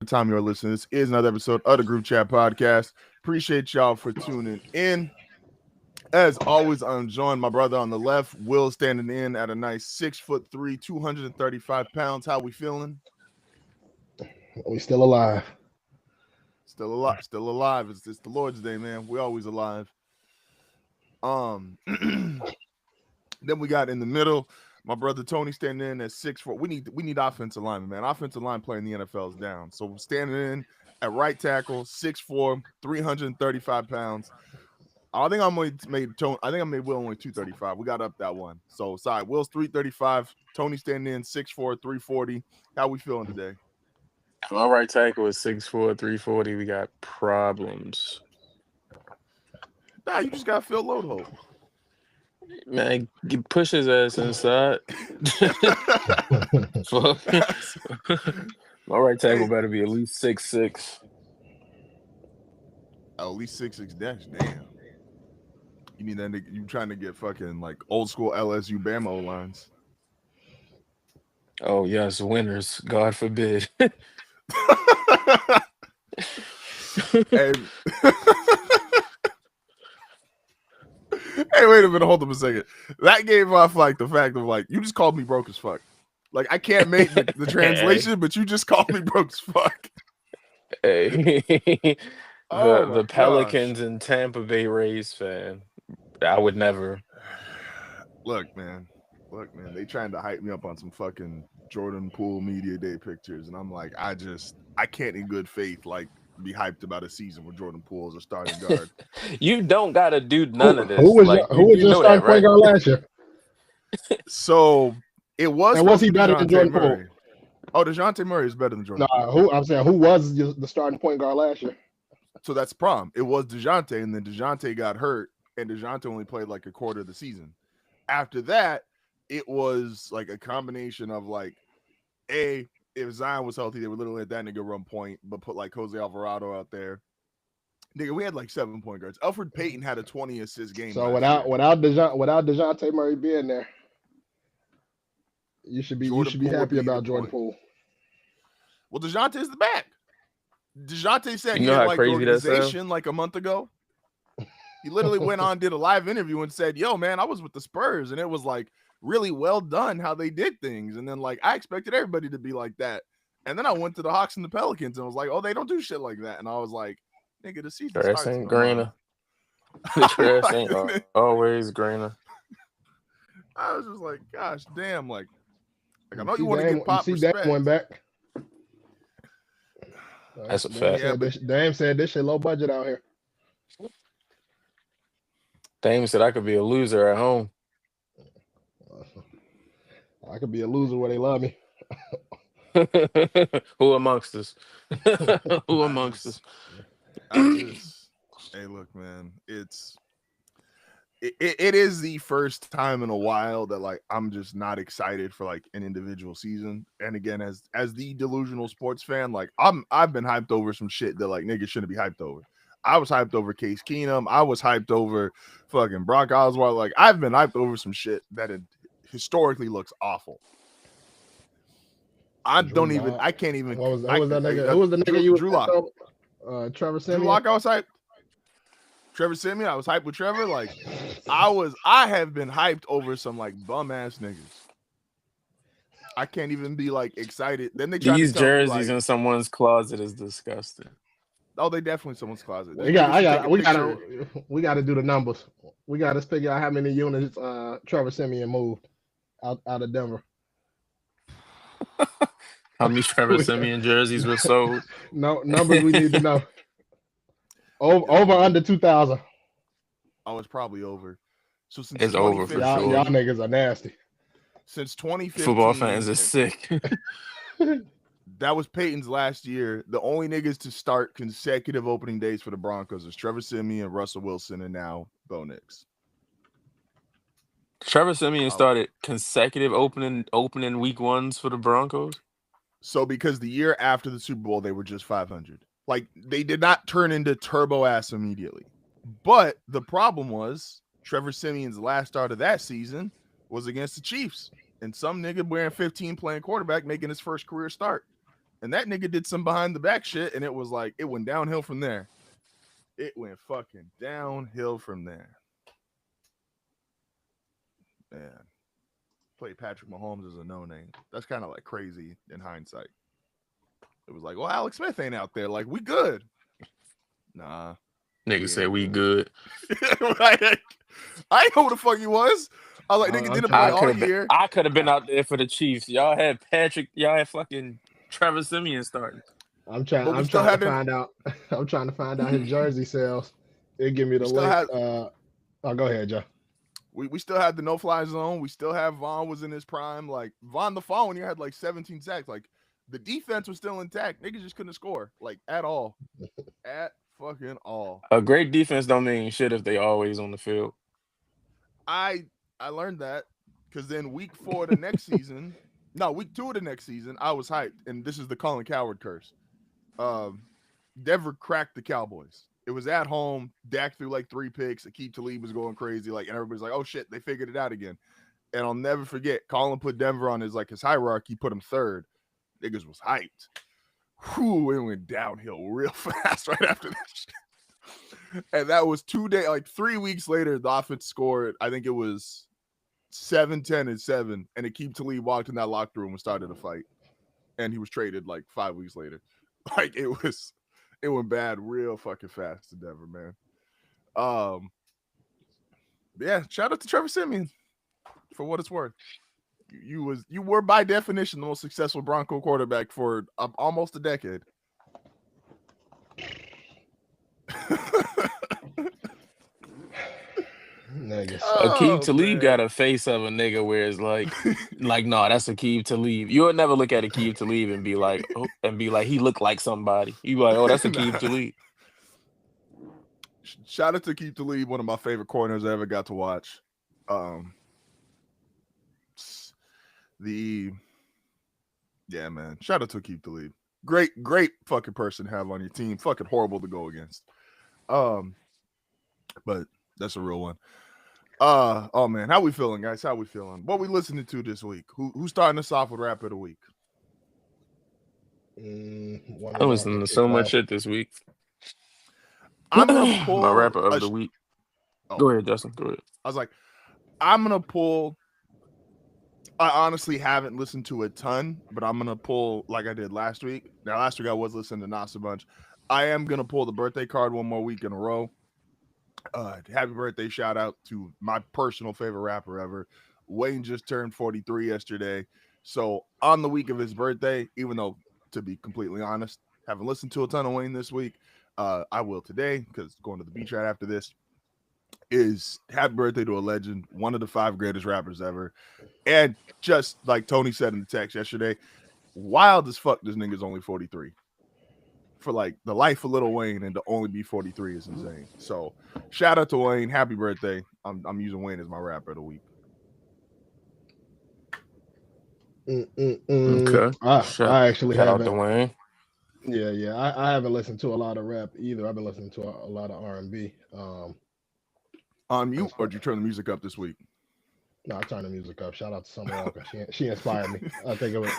time you're listening. This is another episode of the GroupChat Podcast. Appreciate y'all for tuning in. As always, I'm joined my brother on the left, Will, standing in at a nice 6'3", 235 pounds. How we feeling? We still alive. Still alive. Still alive. It's the Lord's Day, man. We always alive. Then we got in the middle, my brother Tony standing in at 6'4". We need offensive linemen, man. Offensive line play in the NFL is down. So standing in at right tackle, 6'4", 335 pounds. I think I made Will only 235. We got up that one. So sorry, Will's 335. Tony standing in 6'4", 340. How we feeling today? My right tackle is 6'4", 340. We got problems. Nah, you just got Phil load hole. Man, push his ass inside. My right tackle better be at least 6'6". Oh, at least 6'6". Damn. You need that nigga, you trying to get fucking like old school LSU Bama O-lines. Oh, yes, winners. God forbid. Hey. Hey, wait a minute. Hold up a second. That gave off like the fact of like, you just called me broke as fuck. Like, I can't make the translation, but you just called me broke as fuck. Hey. The Gosh. Pelicans and Tampa Bay Rays fan. I would never. Look, man. They trying to hype me up on some fucking Jordan Poole media day pictures, and I'm like, I can't in good faith like be hyped about a season where Jordan Poole is a starting guard. You don't gotta do none of this. Who was your starting point guard last year? So it was. And was he better than Jordan Poole? Oh, DeJounte Murray is better than Jordan Poole. Who was the starting point guard last year? So that's the problem. It was DeJounte, and then DeJounte got hurt, and DeJounte only played like a quarter of the season. After that, it was like a combination of like, if Zion was healthy, they would literally let that nigga run point, but put like Jose Alvarado out there. Nigga, we had like 7 point guards. Alfred Payton had a 20 assist game. So without DeJounte Murray being there, you should be happy about Jordan Poole. Well, DeJounte is the back. DeJounte said he had like the organization like a month ago. He literally went on, did a live interview and said, yo, man, I was with the Spurs, and it was like really well done how they did things. And then like I expected everybody to be like that. And then I went to the Hawks and the Pelicans and was like, oh, they don't do shit like that. And I was like, nigga, the season grass starts ain't greener. The grass ain't always greener. I was just like, gosh damn, like I know you want to get pop respect. Dame went back. That's a fact. Dame said this shit low budget out here. Dame said I could be a loser at home. I could be a loser where they love me. Who amongst us? Who amongst us? Hey, look, man, it is the first time in a while that like I'm just not excited for like an individual season. And again, as the delusional sports fan, like I've been hyped over some shit that like niggas shouldn't be hyped over. I was hyped over Case Keenum. I was hyped over fucking Brock Osweiler. Like I've been hyped over some shit that it historically looks awful. I can't even. Who was that nigga? Who was the nigga you Drew Lock? Trevor Siemian. Drew Lock, I was hyped. Trevor Siemian, I was hyped with Trevor. Like I have been hyped over some like bum ass niggas. I can't even be like excited. Then they these jerseys in someone's closet is disgusting. Oh, they definitely someone's closet. We got to do the numbers. We got to figure out how many units Trevor Siemian moved out of Denver. How many Trevor Siemian jerseys were sold? No numbers we need to know. Over under 2,000. Oh, it's probably over. So since it's over for sure. Y'all niggas are nasty. Since 2015, football fans are sick. That was Peyton's last year. The only niggas to start consecutive opening days for the Broncos is Trevor Siemian, Russell Wilson, and now Bo Nix. Trevor Siemian started consecutive opening week ones for the Broncos. So because the year after the Super Bowl, they were just 500. Like they did not turn into turbo ass immediately. But the problem was Trevor Siemian's last start of that season was against the Chiefs. And some nigga wearing 15 playing quarterback making his first career start. And that nigga did some behind the back shit, and it was like it went downhill from there. It went fucking downhill from there. Man, play Patrick Mahomes as a no-name. That's kind of like crazy in hindsight. It was like, well, Alex Smith ain't out there. Like, we good. Nah. Nigga said we good. I know who the fuck he was. I was like, nigga didn't play all year. I could have been out there for the Chiefs. Y'all had fucking Trevor Simeon starting. I'm trying to find out his jersey sales. They give me the link. Go ahead, Joe. We still had the no-fly zone. We still have Vaughn was in his prime. Like Vaughn the following year had like 17 sacks. Like the defense was still intact. Niggas just couldn't score like at all. At fucking all. A great defense don't mean shit if they always on the field. I learned that because then week 4 of the next season, week 2 of the next season, I was hyped, and this is the Colin Cowherd curse. Denver cracked the Cowboys. It was at home. Dak threw like 3 picks. Akeem Talib was going crazy, like, and everybody's like, "Oh shit, they figured it out again." And I'll never forget, Colin put Denver on his hierarchy, put him 3rd. Niggas was hyped. Whew, it went downhill real fast right after that shit. And that was 2 days, like 3 weeks later, the offense scored. I think it was 7-10 and 7, and Akeem Talib walked in that locker room and started a fight, and he was traded like 5 weeks later. Like it went bad real fucking fast to Denver, man. Yeah, shout out to Trevor Simeon for what it's worth. You were by definition the most successful Bronco quarterback for almost a decade. Akeem Talib got a face of a nigga where it's like no, that's Akeem Talib. You'll never look at Akeem Talib and be like, he looked like somebody. You be like, oh, that's Akeem Talib. Shout out to Akeem Talib, one of my favorite corners I ever got to watch. Man. Shout out to Akeem Talib. Great fucking person to have on your team. Fucking horrible to go against. But that's a real one. Oh man, how we feeling, guys? How we feeling? What we listening to this week? Who's starting us off with Rap of the Week? I'm listening to so much shit this week. I'm gonna pull my rapper of the week. Go ahead, Justin. Go ahead. I was like, I'm gonna pull. I honestly haven't listened to a ton, but I'm gonna pull like I did last week. Now, last week I was listening to Nas a bunch. I am gonna pull the birthday card one more week in a row. Happy birthday shout out to my personal favorite rapper ever. Wayne just turned 43 yesterday. So on the week of his birthday, even though, to be completely honest, haven't listened to a ton of Wayne this week, I will today because going to the beach right after this. Is happy birthday to a legend, one of the 5 greatest rappers ever. And just like Tony said in the text yesterday, wild as fuck this nigga's only 43. For like the life of Lil Wayne and to only be 43 is insane. So shout out to Wayne. Happy birthday. I'm using Wayne as my rapper of the week. Okay. I actually shout haven't. Out to Wayne. Yeah. I haven't listened to a lot of rap either. I've been listening to a lot of R&B. On mute, or did you turn the music up this week? No, I turned the music up. Shout out to Summer Walker. She inspired me. I think it was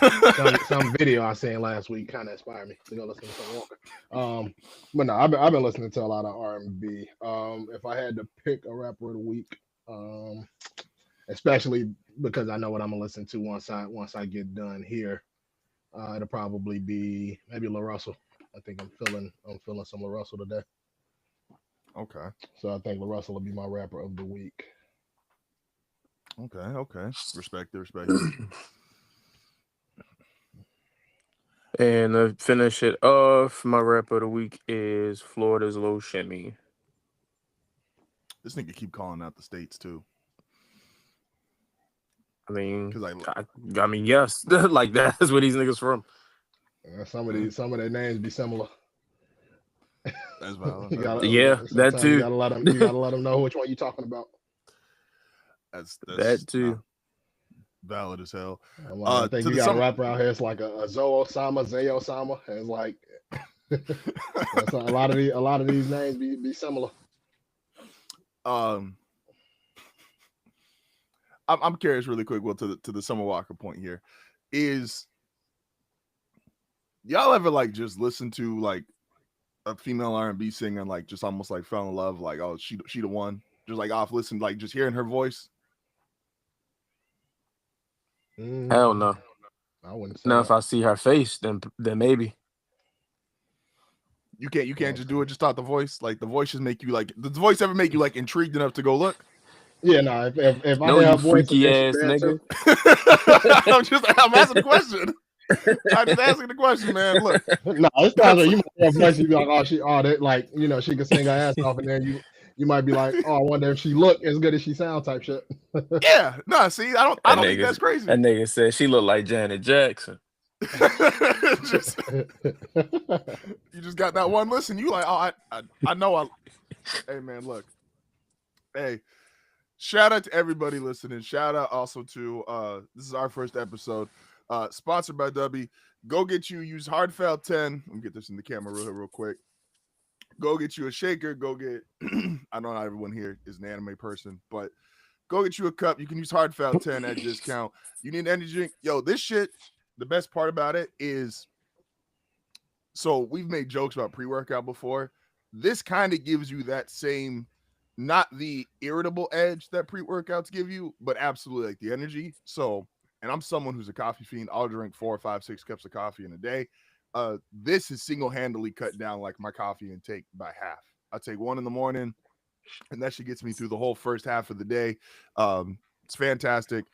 some video I seen last week kind of inspired me to go listen to Summer Walker. But no, I've been listening to a lot of R&B. If I had to pick a rapper of the week, especially because I know what I'm gonna listen to once I get done here, it'll probably be maybe Lil Russell. I think I'm feeling some Lil Russell today. Okay. So I think Lil Russell will be my rapper of the week. Okay. Respect it. And to finish it off, my rapper of the week is Florida's Lil Shimmy. This nigga keep calling out the states too. I mean, I mean, yes, like that's where these niggas from. Some of their names be similar. That's valid. That too. You gotta let them know which one you're talking about. That's that too. Valid as hell. I think you got a rapper out here. It's like a Zoe Osama. It's like a lot of these names be similar. I'm curious, really quick. Well, to the Summer Walker point here, is Y'all ever like just listen to like a female R&B singer and like just almost like fell in love? Like, oh, she the one. Just like off listen, like just hearing her voice. Hell no. I wouldn't say Now, that. if I see her face, then maybe. You can't just do it just off the voice. Like the voice just make you like. Does the voice ever make you like intrigued enough to go look? Yeah, no. If I No, hear you her voice and freaky then she ass bad too, nigga. I'm asking the question. I'm just asking the question, man. Look, no, it's not that you might hear her voice. You be like, that like she can sing her ass off, and then you might be like, oh, I wonder if she look as good as she sound type shit. yeah, no, see, I don't think that's crazy. That nigga said she looked like Janet Jackson. You just got that one listen. You like, oh, I know. Hey, man, look. Hey, shout out to everybody listening. Shout out also to this is our first episode, sponsored by W. Go get use Hardfoul 10. Let me get this in the camera real quick. Go get you a shaker. Go get. I know not everyone here is an anime person, but go get you a cup. You can use Hardfoul 10 at discount. You need an energy drink. Yo, this shit. The best part about it is, so we've made jokes about pre-workout before. This kind of gives you that same, not the irritable edge that pre-workouts give you, but absolutely like the energy. So, and I'm someone who's a coffee fiend. I'll drink 4, 5, 6 cups of coffee in a day. This is single-handedly cut down like my coffee intake by half. I take one in the morning, and that shit gets me through the whole first half of the day. It's fantastic.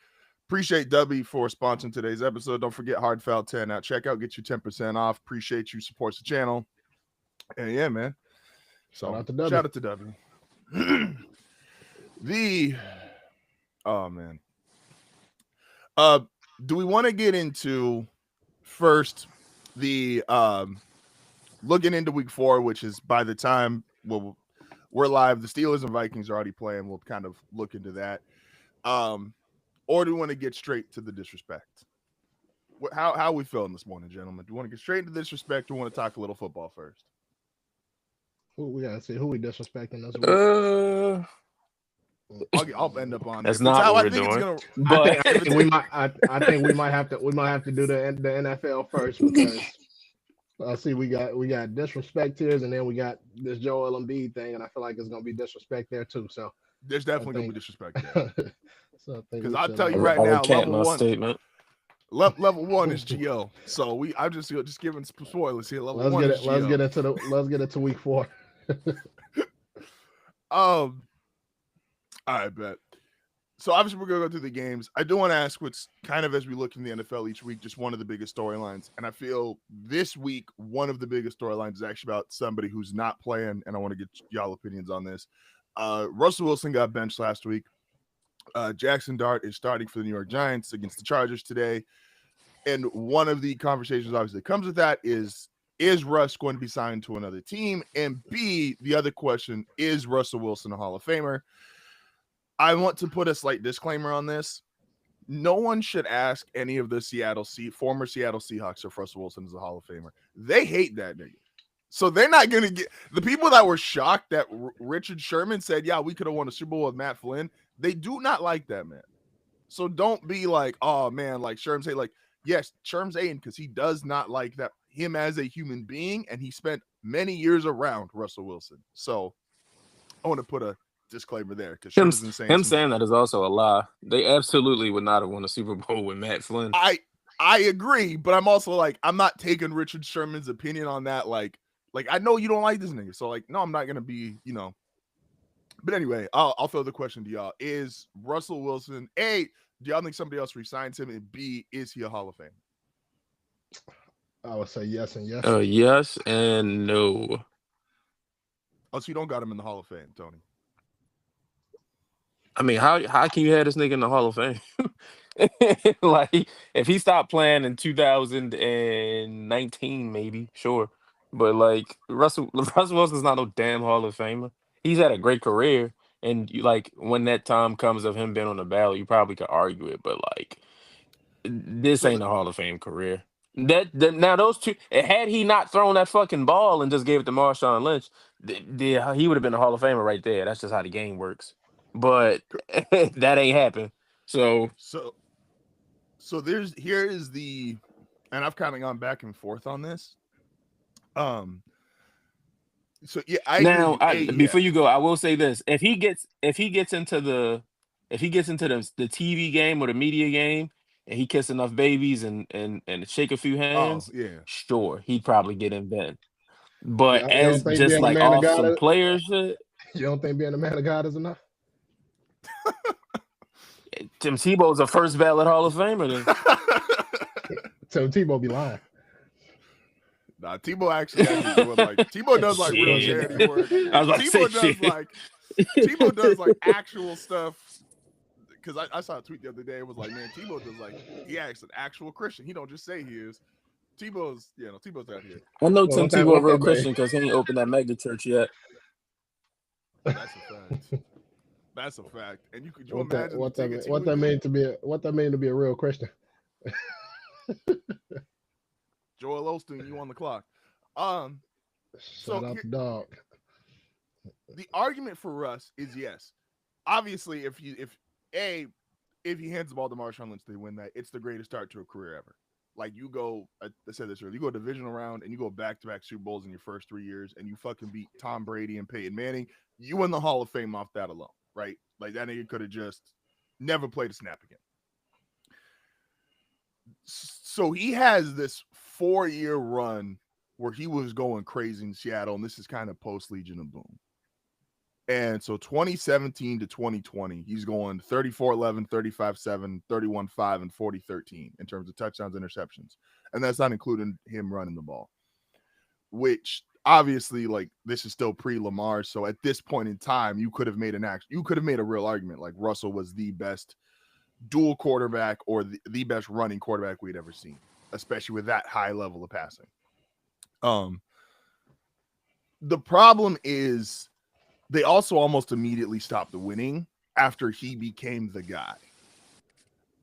Appreciate W for sponsoring today's episode. Don't forget Hardfoul 10 at checkout. Get you 10% off. Appreciate you. Supports the channel. And yeah, man. So shout out to W. Oh man. Do we want to get into first the looking into week 4, which is by the time we're live, the Steelers and Vikings are already playing. We'll kind of look into that. Or do we want to get straight to the disrespect? How are we feeling this morning, gentlemen? Do we want to get straight into disrespect or want to talk a little football first? We gotta see who we disrespecting this week. I'll end up on that's not how what we're doing. But I think we might have to do the NFL first because see we got disrespect tiers and then we got this Joel Embiid thing and I feel like it's gonna be disrespect there too. So there's definitely gonna be disrespect there. So because I'll tell you right now, level 1 is GO. So I'm just giving spoilers here. Level 1 is GO. Let's get into week 4. I bet. So obviously we're gonna go through the games. I do want to ask what's kind of, as we look in the NFL each week, just one of the biggest storylines. And I feel this week one of the biggest storylines is actually about somebody who's not playing, and I want to get y'all opinions on this. Russell Wilson got benched last week. Jackson Dart is starting for the New York Giants against the Chargers today. And one of the conversations obviously that comes with that is Russ going to be signed to another team? And B, the other question, is Russell Wilson a Hall of Famer? I want to put a slight disclaimer on this. No one should ask any of the former Seattle Seahawks if Russell Wilson is a Hall of Famer. They hate that nigga. So they're not going to get – the people that were shocked that Richard Sherman said, yeah, we could have won a Super Bowl with Matt Flynn, they do not like that man. So don't be like, oh, man, like Sherm's hating. Like, yes, Sherm's hating because he does not like that him as a human being, and he spent many years around Russell Wilson. So I want to put a disclaimer there because him saying that is also a lie. They absolutely would not have won a Super Bowl with Matt Flynn. I agree, but I'm also like, I'm not taking Richard Sherman's opinion on that. Like I know you don't like this nigga, so like, no, I'm not gonna be, But anyway, I'll throw the question to y'all: is Russell Wilson A? Do y'all think somebody else resigns him? And B, is he a Hall of Fame? I would say yes and yes. Yes and no. Oh, so you don't got him in the Hall of Fame, Tony? I mean, how can you have this nigga in the Hall of Fame? Like, if he stopped playing in 2019, maybe, sure. But like Russell Wilson's not no damn Hall of Famer. He's had a great career, and when that time comes of him being on the ballot, you probably could argue it. But like, this ain't a Hall of Fame career. Now those two, had he not thrown that fucking ball and just gave it to Marshawn Lynch, he would have been a Hall of Famer right there. That's just how the game works. But that ain't happened. So here is the, and I've kind of gone back and forth on this. So yeah, I Now, agree. before you go, I will say this: if he gets into the the TV game or the media game, and he kiss enough babies and shake a few Oh hands, yeah, sure, he'd probably get in bed. But You don't as think just being a like man of off God some is, player shit, you don't think being a man of God is enough? Tim Tebow's a first ballot Hall of Famer. Then So Tebow be lying. nah, Tebow actually has been doing like Tebow does like real Shit. charity work. I was about to say Tebow does like actual stuff. Because I saw a tweet the other day. It was like, man, Tebow does like he acts an actual Christian. He don't just say he is. Tebow's out here. I know Well, Tim Tebow a real Christian because he ain't opened that mega church yet. That's a fact. That's a fact. And could you imagine what that mean to be a real Christian? Joel Osteen, you on the clock. Shout out to dog. The argument for Russ is yes. Obviously, if he hands the ball to Marshawn Lynch, they win that. It's the greatest start to a career ever. Like you go, I said this earlier, you go divisional round and you go back-to-back Super Bowls in your first 3 years, and you fucking beat Tom Brady and Peyton Manning. You win the Hall of Fame off that alone, right? Like that nigga could have just never played a snap again. So he has this 4-year run where he was going crazy in Seattle, and this is kind of post Legion of Boom. And so 2017 to 2020, he's going 34-11, 35-7, 31-5, and 40-13 in terms of touchdowns, interceptions. And that's not including him running the ball, which obviously, like, this is still pre-Lamar. So at this point in time, you could have made a real argument. Like Russell was the best dual quarterback or the best running quarterback we'd ever seen, especially with that high level of passing. The problem is they also almost immediately stopped the winning after he became the guy.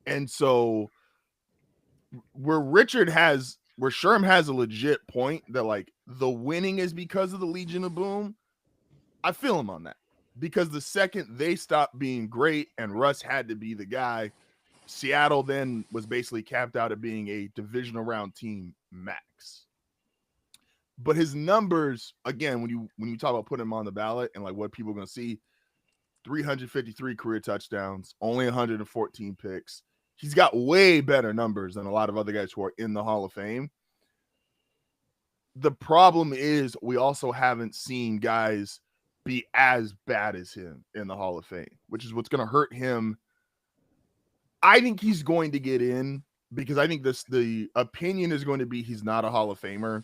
And so where Sherm has a legit point that like the winning is because of the Legion of Boom, I feel him on that. Because the second they stopped being great and Russ had to be the guy, Seattle then was basically capped out at being a divisional round team max. But his numbers, again, when you talk about putting him on the ballot and like what people are going to see, 353 career touchdowns, only 114 picks. He's got way better numbers than a lot of other guys who are in the Hall of Fame. The problem is we also haven't seen guys be as bad as him in the Hall of Fame, which is what's going to hurt him. I think he's going to get in because I think the opinion is going to be he's not a Hall of Famer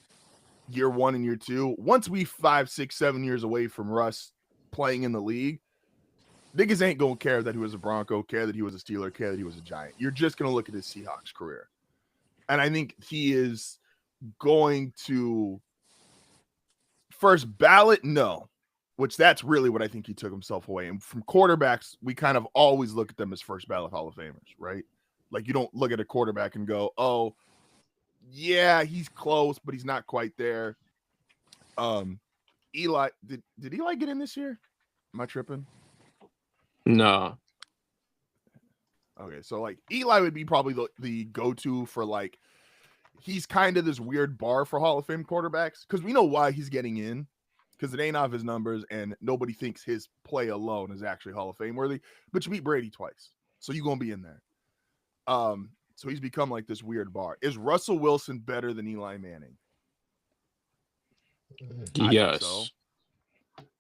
year 1 and year 2. Once we 5, 6, 7 years away from Russ playing in the league, niggas ain't going to care that he was a Bronco, care that he was a Steeler, care that he was a Giant. You're just going to look at his Seahawks career. And I think he is going to first ballot, no, which that's really what I think he took himself away. And from quarterbacks, we kind of always look at them as first ballot Hall of Famers, right? Like you don't look at a quarterback and go, oh, yeah, he's close, but he's not quite there. Eli, did Eli get in this year? Am I tripping? No. Okay, so like Eli would be probably the go-to for like he's kind of this weird bar for Hall of Fame quarterbacks because we know why he's getting in because it ain't off his numbers and nobody thinks his play alone is actually Hall of Fame worthy. But you beat Brady twice, so you're gonna be in there. So he's become like this weird bar. Is Russell Wilson better than Eli Manning? Yes. So.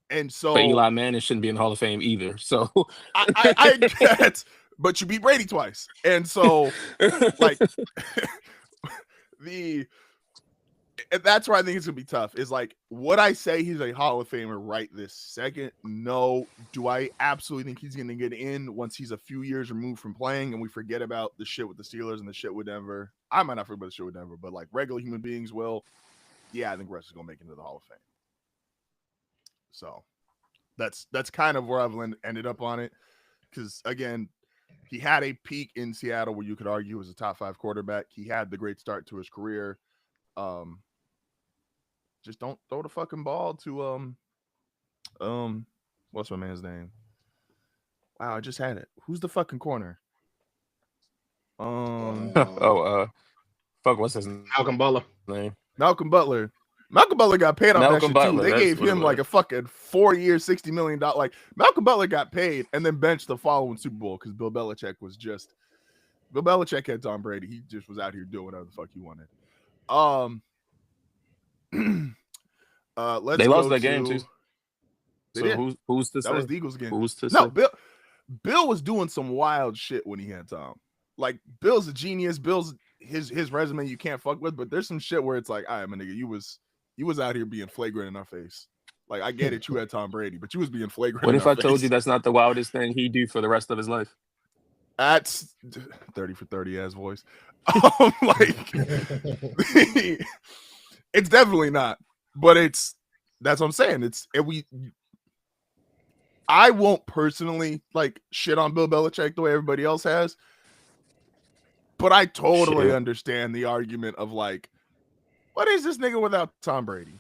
And so, but Eli Manning shouldn't be in the Hall of Fame either. So I get, but you beat Brady twice, and so like that's where I think it's gonna be tough. Is like, would I say he's a Hall of Famer right this second? No. Do I absolutely think he's gonna get in once he's a few years removed from playing and we forget about the shit with the Steelers and the shit with Denver? I might not forget about the shit with Denver, but like regular human beings will. Yeah, I think Russ is gonna make it into the Hall of Fame. So that's kind of where I've ended up on it. Because again, he had a peak in Seattle where you could argue he was a top 5 quarterback. He had the great start to his career. Just don't throw the fucking ball to what's my man's name? Wow, I just had it. Who's the fucking corner? fucking fuck what's his name? Malcolm Butler. Malcolm Butler got paid off that Malcolm shit Butler, too. They that's gave what it him like a was. fucking 4-year, $60 million. Like Malcolm Butler got paid and then benched the following Super Bowl because Bill Belichick had Tom Brady. He just was out here doing whatever the fuck he wanted. Let's They lost go that game too. They So did. who's to say? That was the Eagles game. Who's to No, say? Bill was doing some wild shit when he had Tom. Like Bill's a genius. Bill's his resume you can't fuck with, but there's some shit where it's like, all right, my nigga, you was out here being flagrant in our face. Like I get it, you had Tom Brady, but you was being flagrant. What in if our I told face. you that's not the wildest thing he do for the rest of his life? That's 30 for 30 ass voice. Like it's definitely not, but that's what I'm saying. I won't personally like shit on Bill Belichick the way everybody else has, but I totally understand the argument of like, what is this nigga without Tom Brady?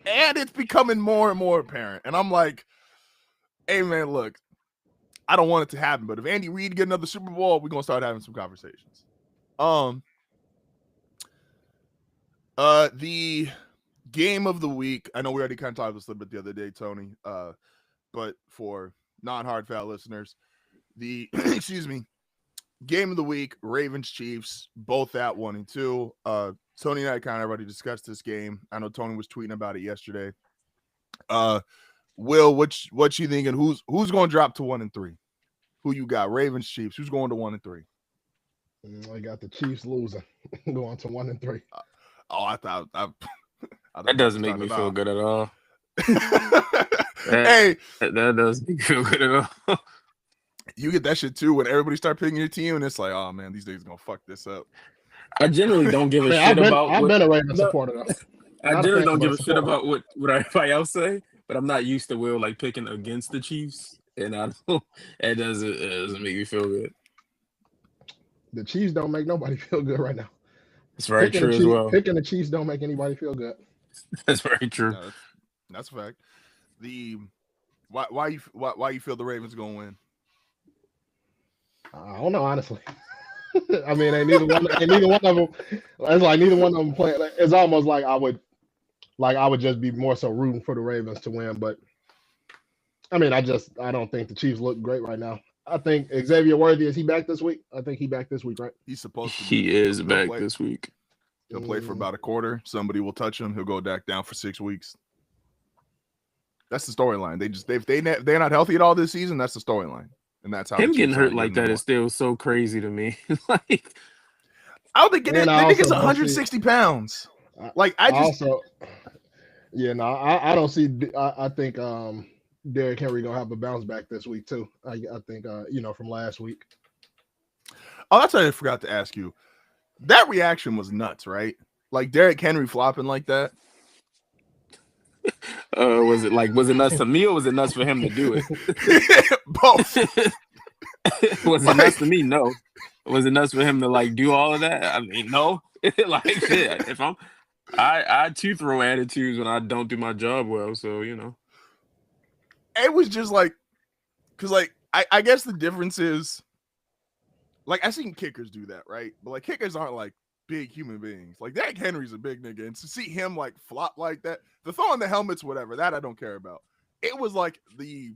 And it's becoming more and more apparent. And I'm like, hey man, look, I don't want it to happen, but if Andy Reid get another Super Bowl, we're gonna start having some conversations. The game of the week. I know we already kind of talked about this a little bit the other day, Tony. But for non-hard foul listeners, the game of the week, Ravens Chiefs, both at 1-2. Tony and I kind of already discussed this game. I know Tony was tweeting about it yesterday. Will, what you thinking? Who's going to drop to 1-3? Who you got? Ravens, Chiefs. Who's going to 1-3? I got the Chiefs losing, going to 1-3. I thought that doesn't make me feel good at all. Hey, that does make me feel good at all. You get that shit too when everybody start picking your team, and it's like, oh man, these niggas gonna fuck this up. I generally don't give a shit about. I've been a Ravens supporter though. I generally don't give a shit about what everybody else say, but I'm not used to Will like picking against the Chiefs, and it doesn't make me feel good. The Chiefs don't make nobody feel good right now. It's very true as well. Picking the Chiefs don't make anybody feel good. That's very true. No, that's a fact. Why you feel the Ravens gonna win? I don't know, honestly. I mean, ain't neither one of them. It's like neither one of them playing. It's almost like I would just be more so rooting for the Ravens to win. But I mean, I don't think the Chiefs look great right now. I think Xavier Worthy, is he back this week? I think he back this week, right? He's supposed to. He is back this week. He'll play for about a quarter. Somebody will touch him. He'll go back down for 6 weeks. That's the storyline. They're not healthy at all this season. That's the storyline, and that's how him getting hurt like that is still so crazy to me. Like, I don't think the nigga's 160 pounds. I don't see. I think Derrick Henry gonna have a bounce back this week too. I think from last week. Oh, that's what I forgot to ask you. That reaction was nuts, right? Like Derrick Henry flopping like that. Was it nuts to me or was it nuts for him to do it? Both. Was it nuts to me? No. Was it nuts for him to like do all of that? I mean, no. Like shit. If I too throw attitudes when I don't do my job well, so It was just like, because like I guess the difference is, like I seen kickers do that, right? But like kickers aren't like big human beings. Like Derrick Henry's a big nigga, and to see him like flop like that, the throwing the helmets, whatever, that I don't care about. It was like the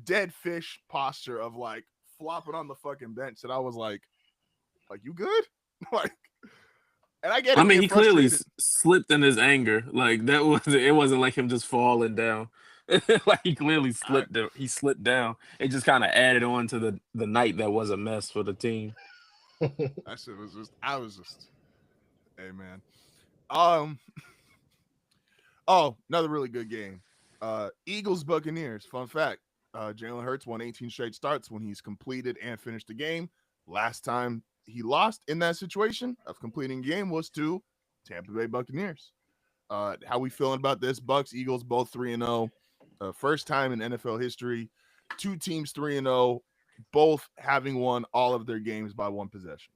dead fish posture of like flopping on the fucking bench, and I was like you good? Like, and I get it. I mean, he clearly slipped in his anger. Like it wasn't like him just falling down. Like he clearly slipped. He slipped down. It just kind of added on to the night that was a mess for the team. That shit was just. I was just. Hey man. Oh, another really good game. Eagles Buccaneers. Fun fact. Jalen Hurts won 18 straight starts when he's completed and finished the game. Last time he lost in that situation of completing game was to Tampa Bay Buccaneers. How we feeling about this? Bucks, Eagles, both 3-0. First time in NFL history. Two teams 3-0, both having won all of their games by one possession.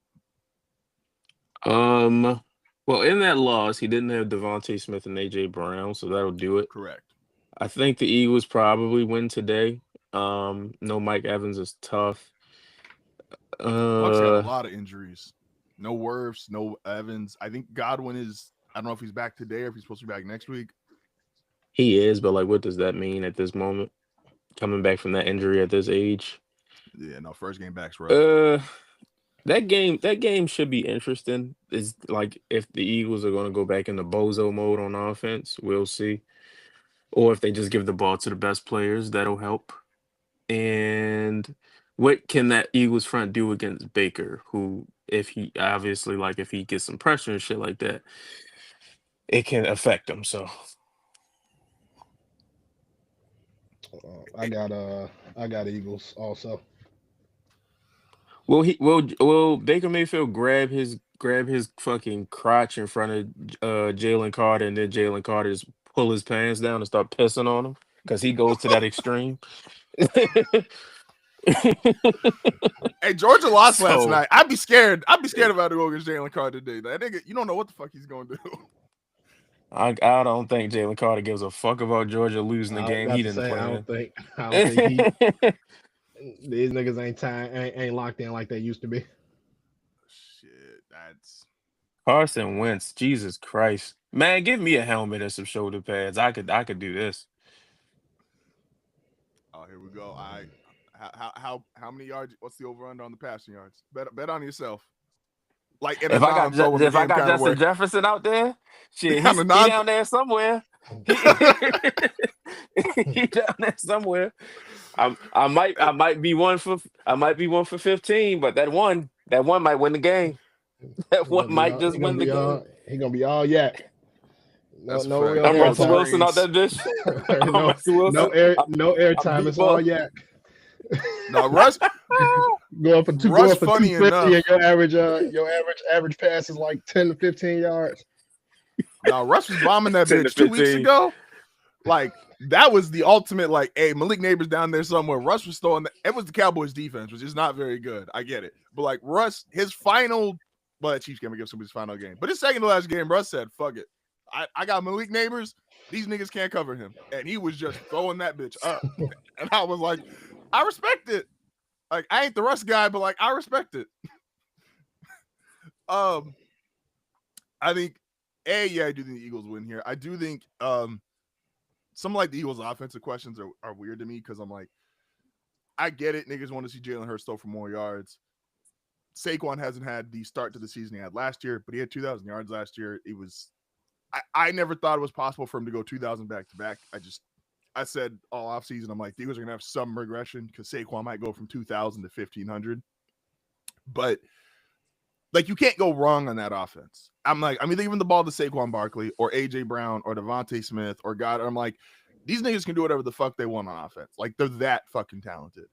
Well, in that loss, he didn't have Devontae Smith and A.J. Brown, so that'll do it. Correct. I think the Eagles probably win today. No Mike Evans is tough. Bucks got a lot of injuries. No Wirfs, no Evans. I think Godwin is. I don't know if he's back today or if he's supposed to be back next week. He is, but like, what does that mean at this moment? Coming back from that injury at this age. Yeah, no, first game back's rough. That game should be interesting. Is like if the Eagles are going to go back into bozo mode on offense, we'll see. Or if they just give the ball to the best players, that'll help. And what can that Eagles front do against Baker, who if he obviously like if he gets some pressure and shit like that, it can affect him. So I got Eagles also. will Baker Mayfield grab his fucking crotch in front of Jalen Carter, and then Jalen Carter just pull his pants down and start pissing on him because he goes to that extreme. Hey, Georgia lost last So night. I'd be scared. I'd be scared about to go against Jalen Carter today. That nigga, you don't know what the fuck he's going to do. I don't think Jalen Carter gives a fuck about Georgia losing the I was game about he to didn't say, play I don't think in. these niggas ain't locked in like they used to be. Shit, that's. Carson Wentz, Jesus Christ, man, give me a helmet and some shoulder pads. I could do this. Oh, here we go. How many yards? What's the over under on the passing yards? Bet on yourself. Like in a If I got non-throwing the if I game got kind of Justin way. Jefferson out there, shit, On a he non- down there somewhere. He down there somewhere. I might be one for 15, but that one might win the game. That one might just win the game. He gonna be all yak. That's No fact. real I'm Harold Russell airtime. Wilson out that bitch. I'm Russell Wilson. No airtime. It's all yak. No, Russ. Going for Russ funny 250 enough. and your average pass is like 10 to 15 yards. No, Russ was bombing that 10 to bitch 2 weeks 15. ago. Like that was the ultimate. Like, hey, Malik Neighbors down there somewhere. Russ was throwing. It was the Cowboys' defense, which is not very good. I get it, but like Russ, his final. Well, that Chiefs game against somebody's final game, but his second to last game, Russ said, "Fuck it, I got Malik Neighbors. These niggas can't cover him," and he was just throwing that bitch up. And I was like, I respect it. Like I ain't the Russ guy, but like I respect it. I think I do think the Eagles win here. I do think some like the Eagles' offensive questions are weird to me because I'm like, I get it. Niggas want to see Jalen Hurts throw for more yards. Saquon hasn't had the start to the season he had last year, but he had 2,000 yards last year. It was, I never thought it was possible for him to go 2,000 back to back. I said all offseason, I'm like, the Eagles are going to have some regression because Saquon might go from 2,000 to 1,500. But, like, you can't go wrong on that offense. I'm either giving the ball to Saquon Barkley or A.J. Brown or Devontae Smith or God. I'm like, these niggas can do whatever the fuck they want on offense. Like, they're that fucking talented.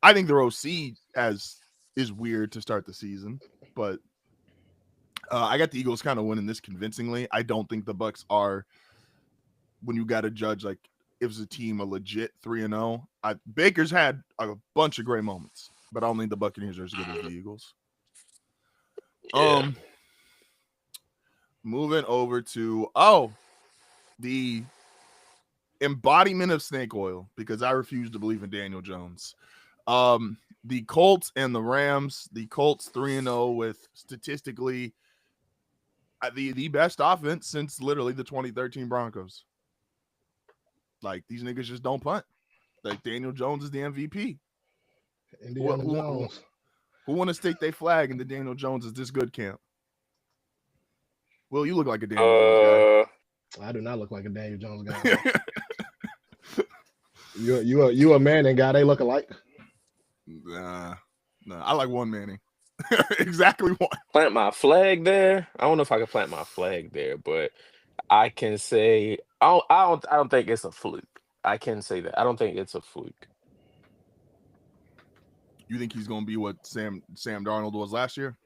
I think their OC is weird to start the season, but I got the Eagles kind of winning this convincingly. I don't think the Bucs are, when you got to judge like if it's a team a legit 3-0. Baker's had a bunch of great moments, but I don't think the Buccaneers are as good as the Eagles. Yeah. Moving over to the embodiment of snake oil, because I refuse to believe in Daniel Jones. The Colts and the Rams. The Colts 3-0 with statistically the best offense since literally the 2013 Broncos. Like these niggas just don't punt. Like Daniel Jones is the MVP. Indiana Jones. Who want to stake their flag in the Daniel Jones is this good camp? Will, you look like a Daniel Jones guy. I do not look like a Daniel Jones guy. You a Manning guy? They look alike. Nah, I like one Manning. Exactly one. Plant my flag there. I don't know if I can plant my flag there, but I can say I don't think it's a fluke. I can say that. I don't think it's a fluke. You think he's gonna be what Sam Darnold was last year?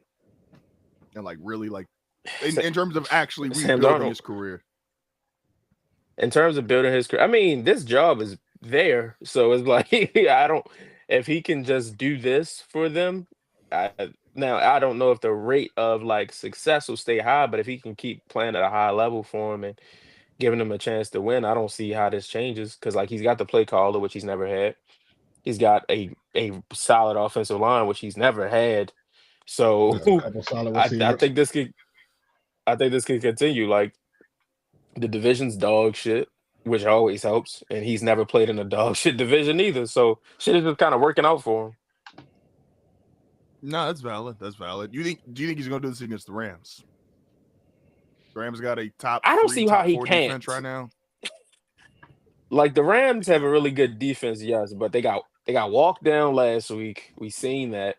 And like really like in terms of actually rebuilding his career. In terms of building his career, I mean, this job is there. So it's like if he can just do this for them. Now I don't know if the rate of like success will stay high, but if he can keep playing at a high level for him and giving him a chance to win, I don't see how this changes because like he's got the play caller, which he's never had. He's got a solid offensive line, which he's never had. So Just a couple solid I receivers. think this could continue. Like the division's dog shit, which always helps, and he's never played in a dog shit division either. So shit is just kind of working out for him. No, that's valid. That's valid. Do you think he's gonna do this against the Rams? The Rams got a top I don't 3, see how top he 4 can't. defense right now. Like the Rams have a really good defense, yes, but they got walked down last week. We seen that.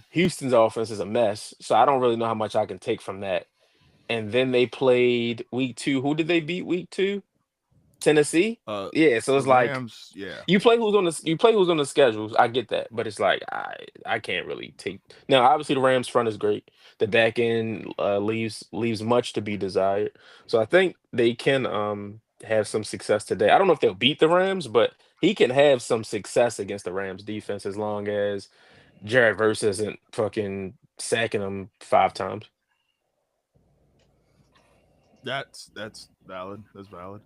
Houston's offense is a mess, so I don't really know how much I can take from that. And then they played week 2. Who did they beat week 2? Tennessee. Yeah, so it's like Rams, yeah. you play who's on the schedules. I get that, but it's like I can't really take. Now, obviously, the Rams front is great. The back end leaves much to be desired. So I think they can have some success today. I don't know if they'll beat the Rams, but he can have some success against the Rams defense as long as Jared Verse isn't fucking sacking him 5 times. That's valid. That's valid.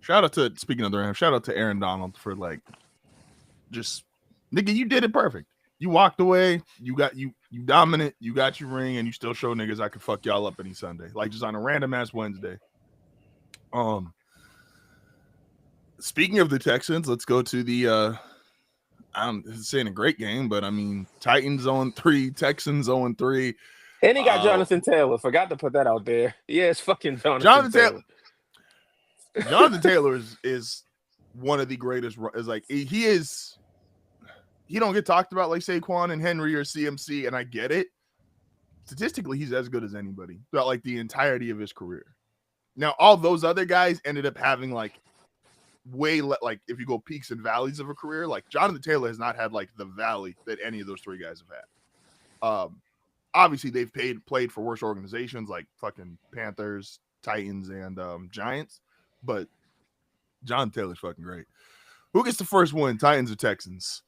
Shout out to, speaking of the Rams, shout out to Aaron Donald for like just nigga, you did it perfect. You walked away, you dominant, you got your ring, and you still show niggas I could fuck y'all up any Sunday. Like just on a random ass Wednesday. Speaking of the Texans, let's go to the I'm saying a great game, but I mean Titans 0-3, Texans 0-3. And he got Jonathan Taylor. Forgot to put that out there. Yeah, it's fucking Jonathan Taylor. Jonathan Taylor is one of the greatest. Is like he don't get talked about like Saquon and Henry or CMC, and I get it. Statistically, he's as good as anybody throughout like the entirety of his career. Now, all those other guys ended up having like like if you go peaks and valleys of a career, like Jonathan Taylor has not had like the valley that any of those 3 guys have had. Obviously, they've played for worse organizations like fucking Panthers, Titans, and Giants. But John Taylor's fucking great. Who gets the first win, Titans or Texans?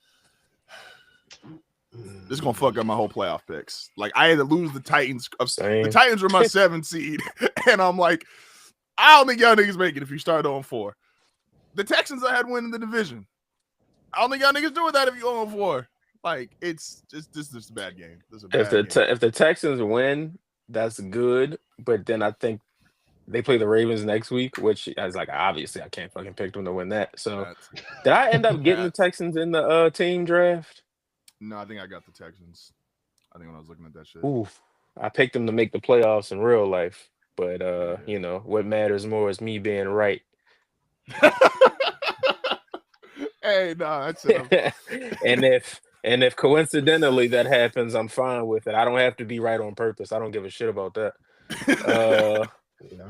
This is gonna fuck up my whole playoff picks. Like I had to lose the Titans. The Titans were my 7th seed, and I'm like, I don't think y'all niggas make it if you start 0-4. The Texans I had winning the division. I don't think y'all niggas doing that if you 0-4. Like it's just this is a bad game. This is a bad game. If the Texans win, that's good. But then I think they play the Ravens next week, which I was like, obviously I can't fucking pick them to win that. So did I end up getting the Texans in the team draft? No, I think I got the Texans. I think when I was looking at that shit. Oof. I picked them to make the playoffs in real life. But you know, what matters more is me being right. Hey, no, that's it. and if coincidentally that happens, I'm fine with it. I don't have to be right on purpose. I don't give a shit about that.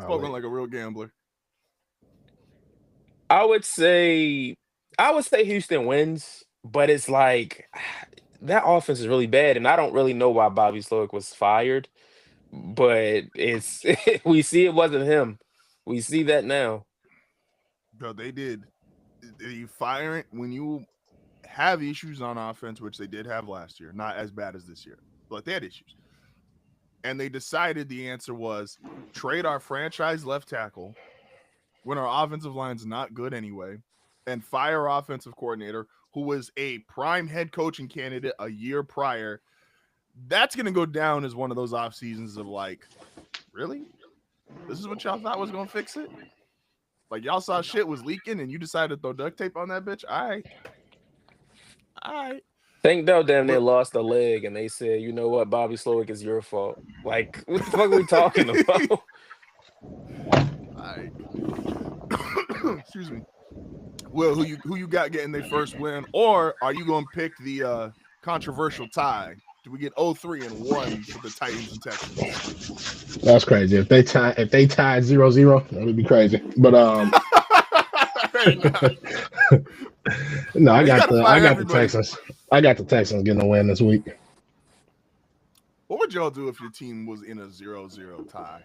Spoken like a real gambler. I would say Houston wins, but it's like that offense is really bad, and I don't really know why Bobby Slowick was fired. But it's we see it wasn't him. We see that now. Bro, they did. You fire it when you have issues on offense, which they did have last year, not as bad as this year, but they had issues. And they decided the answer was trade our franchise left tackle when our offensive line's not good anyway, and fire our offensive coordinator who was a prime head coaching candidate a year prior. That's going to go down as one of those off seasons of like, really? This is what y'all thought was going to fix it? Like y'all saw shit was leaking and you decided to throw duct tape on that bitch? All right. Think they'll damn near lost a leg and they said, you know what, Bobby Slowick, is your fault. Like, what the fuck are we talking about? Excuse me. Will, who you got getting their first win? Or are you going to pick the controversial tie? Do we get 0-3-1 for the Titans and Texans? That's crazy. If they tied 0-0, that would be crazy. But no, I got the Texans. I got the Texans getting a win this week. What would y'all do if your team was in a 0-0 tie?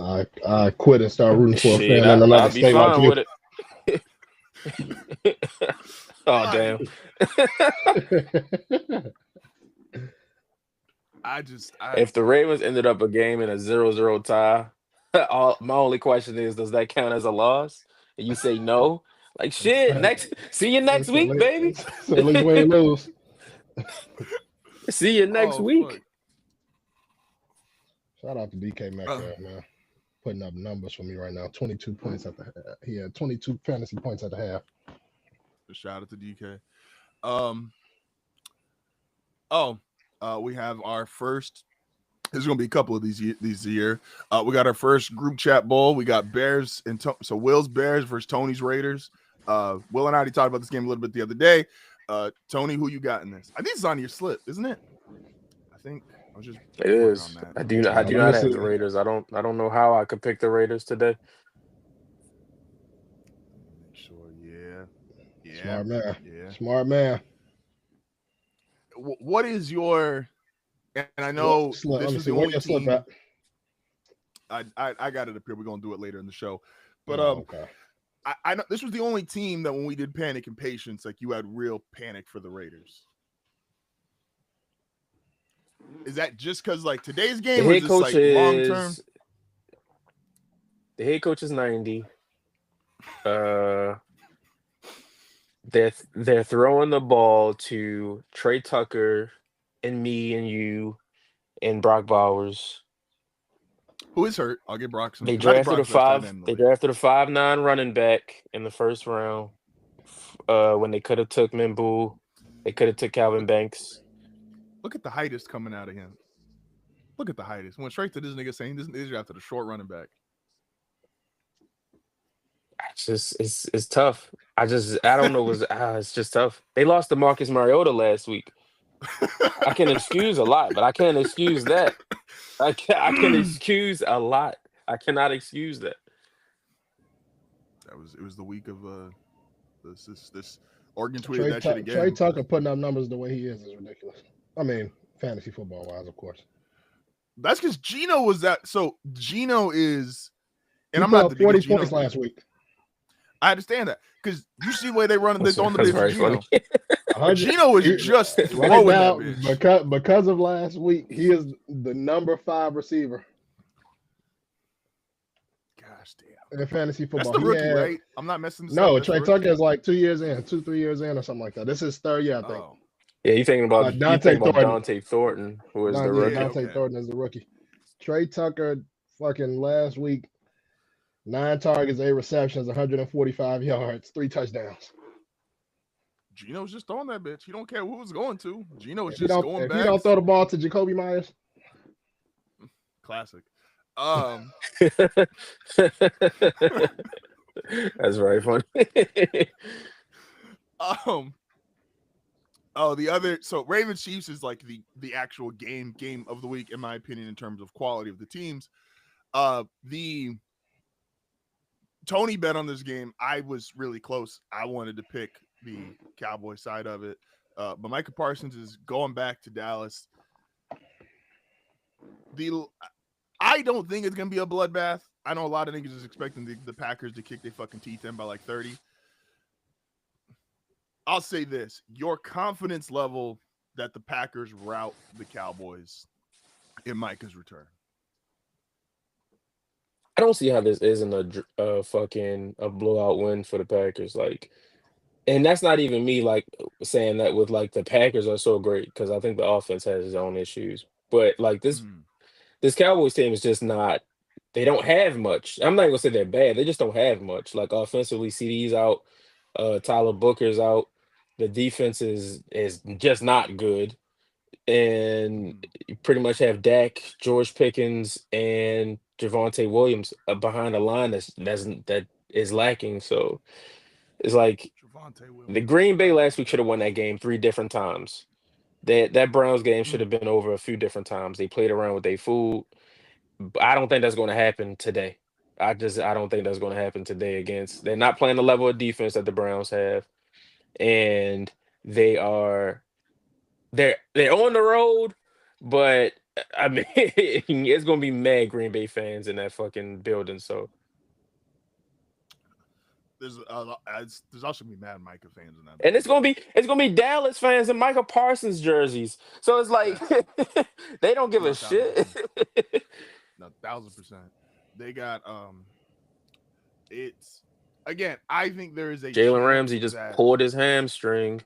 I quit and start rooting for a fan and let it stay like you. Oh damn! If the Ravens ended up a game in a 0-0 tie, my only question is, does that count as a loss? And you say no, like shit. See you next week, baby. So at least we ain't lose. See you next week. Fuck. Shout out to DK Metcalf, man. Putting up numbers for me right now. 22 points at the half. He had 22 fantasy points at the half. Shout out to DK. We have our first. There's going to be a couple of these year. We got our first group chat bowl. We got Bears and so Will's Bears versus Tony's Raiders. Will and I already talked about this game a little bit the other day. Tony, who you got in this? I think it's on your slip, isn't it? I think I was just. It is. On that. I do not have the Raiders. I don't know how I could pick the Raiders today. Make sure. Yeah. Smart man. Yeah. Smart man. What is your? And I know this was the only team. I got it up here. We're gonna do it later in the show, but okay. I know this was the only team that when we did Panic and Patience, like you had real panic for the Raiders. Is that just because like today's game was just like long term? The head coach is 90. They're throwing the ball to Trey Tucker and me and you and Brock Bowers. Who is hurt? I'll give Brock some. They drafted a 5'9" running back in the first round. When they could have took Mimbu, they could have took Calvin Banks. Look at the heightest coming out of him. Look at the heightest. Went straight to this nigga saying this is after the short running back. It's tough. I don't know. It's just tough. They lost to Marcus Mariota last week. I can excuse a lot, but I can't excuse that. I can excuse a lot. I cannot excuse that. It was the week of this Oregon tweeted that shit again. Trey Tucker putting up numbers the way he is ridiculous. I mean, fantasy football wise, of course. That's because Geno was that. So Geno is, and he I'm not the 40 points last week. I understand that because you see the way they run this on the very Geno. funny. Geno is just throwing that bitch. Because of last week, he is the number 5 receiver. Gosh damn. In fantasy football. That's the rookie, right? I'm not messing this No, up. Trey Tucker is like 2 years in, 2-3 years in or something like that. This is his third year, I think. Oh. Yeah, you're thinking about Dante Thornton, who is the rookie. Dante Thornton is the rookie. Trey Tucker, fucking last week, 9 targets, 8 receptions, 145 yards, 3 touchdowns. Geno's just throwing that bitch. He don't care who it's going to. Geno is just going back. He don't throw the ball to Jacoby Myers. Classic. That's very funny. So Ravens Chiefs is like the actual game of the week, in my opinion, in terms of quality of the teams. The Tony bet on this game. I was really close. I wanted to pick the Cowboy side of it. But Micah Parsons is going back to Dallas. I don't think it's gonna be a bloodbath. I know a lot of niggas is expecting the Packers to kick their fucking teeth in by like 30. I'll say this: your confidence level that the Packers rout the Cowboys in Micah's return. I don't see how this isn't a blowout win for the Packers. Like, and that's not even me like saying that with like the Packers are so great, because I think the offense has its own issues. But like this Cowboys team is just not. They don't have much. I'm not gonna say they're bad. They just don't have much. Like offensively, CD's out, Tyler Booker's out. The defense is just not good, and you pretty much have Dak, George Pickens, and Javonte Williams behind a line that is lacking. So it's like the Green Bay last week should have won that game 3 different times. That Browns game should have been over a few different times. They played around with their food. I don't think that's going to happen today. I don't think that's going to happen today against. They're not playing the level of defense that the Browns have, and they're on the road. But I mean, it's going to be mad Green Bay fans in that fucking building. So there's also gonna be mad Micah fans in that, and it's gonna be Dallas fans in Michael Parsons jerseys. So it's like they don't give a shit. No, 1,000%. They got it's again. I think there is a Jalen Ramsey just pulled his hamstring,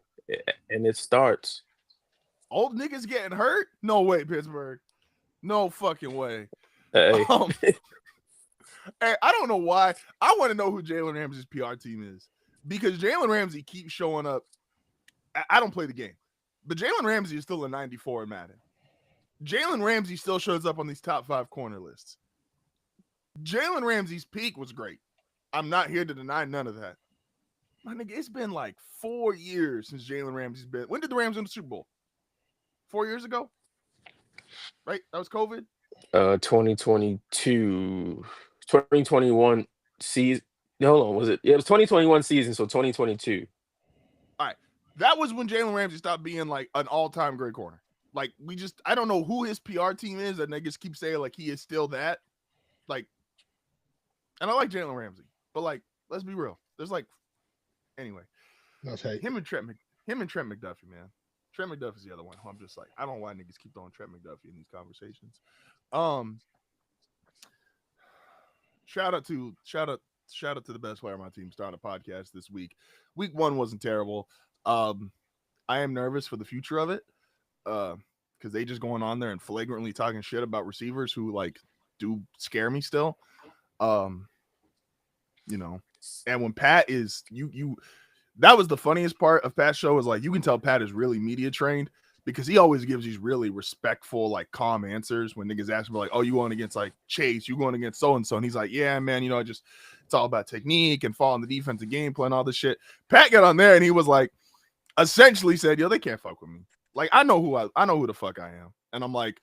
and it starts. Old niggas getting hurt? No way, Pittsburgh. No fucking way. Hey. Hey, I don't know why. I want to know who Jalen Ramsey's PR team is because Jalen Ramsey keeps showing up. I don't play the game, but Jalen Ramsey is still a 94 in Madden. Jalen Ramsey still shows up on these top 5 corner lists. Jalen Ramsey's peak was great. I'm not here to deny none of that. My nigga, it's been like 4 years since Jalen Ramsey's been. When did the Rams win the Super Bowl? 4 years ago? Right? That was COVID? 2022. 2021 season. Hold on, was it? Yeah, it was 2021 season, so 2022. All right. That was when Jalen Ramsey stopped being like an all-time great corner. Like, I don't know who his PR team is that niggas keep saying like he is still that. Like, and I like Jalen Ramsey, but like, let's be real. There's like, anyway. That's hate. Him and Trent McDuffie, man. Trent McDuffie's the other one who I'm just like, I don't know why niggas keep throwing Trent McDuffie in these conversations. Shout out to the best player on my team starting a podcast this week. Week 1 wasn't terrible. I am nervous for the future of it. Because they just going on there and flagrantly talking shit about receivers who like do scare me still. You know, and when Pat is that was the funniest part of Pat's show is like you can tell Pat is really media trained because he always gives these really respectful, like calm answers when niggas ask him like, oh, you going against like Chase, you going against so and so, and he's like, yeah, man, you know, it's all about technique and following the defensive game plan, all this shit. Pat got on there and he was like, essentially said, yo, they can't fuck with me. Like, I know who the fuck I am. And I'm like,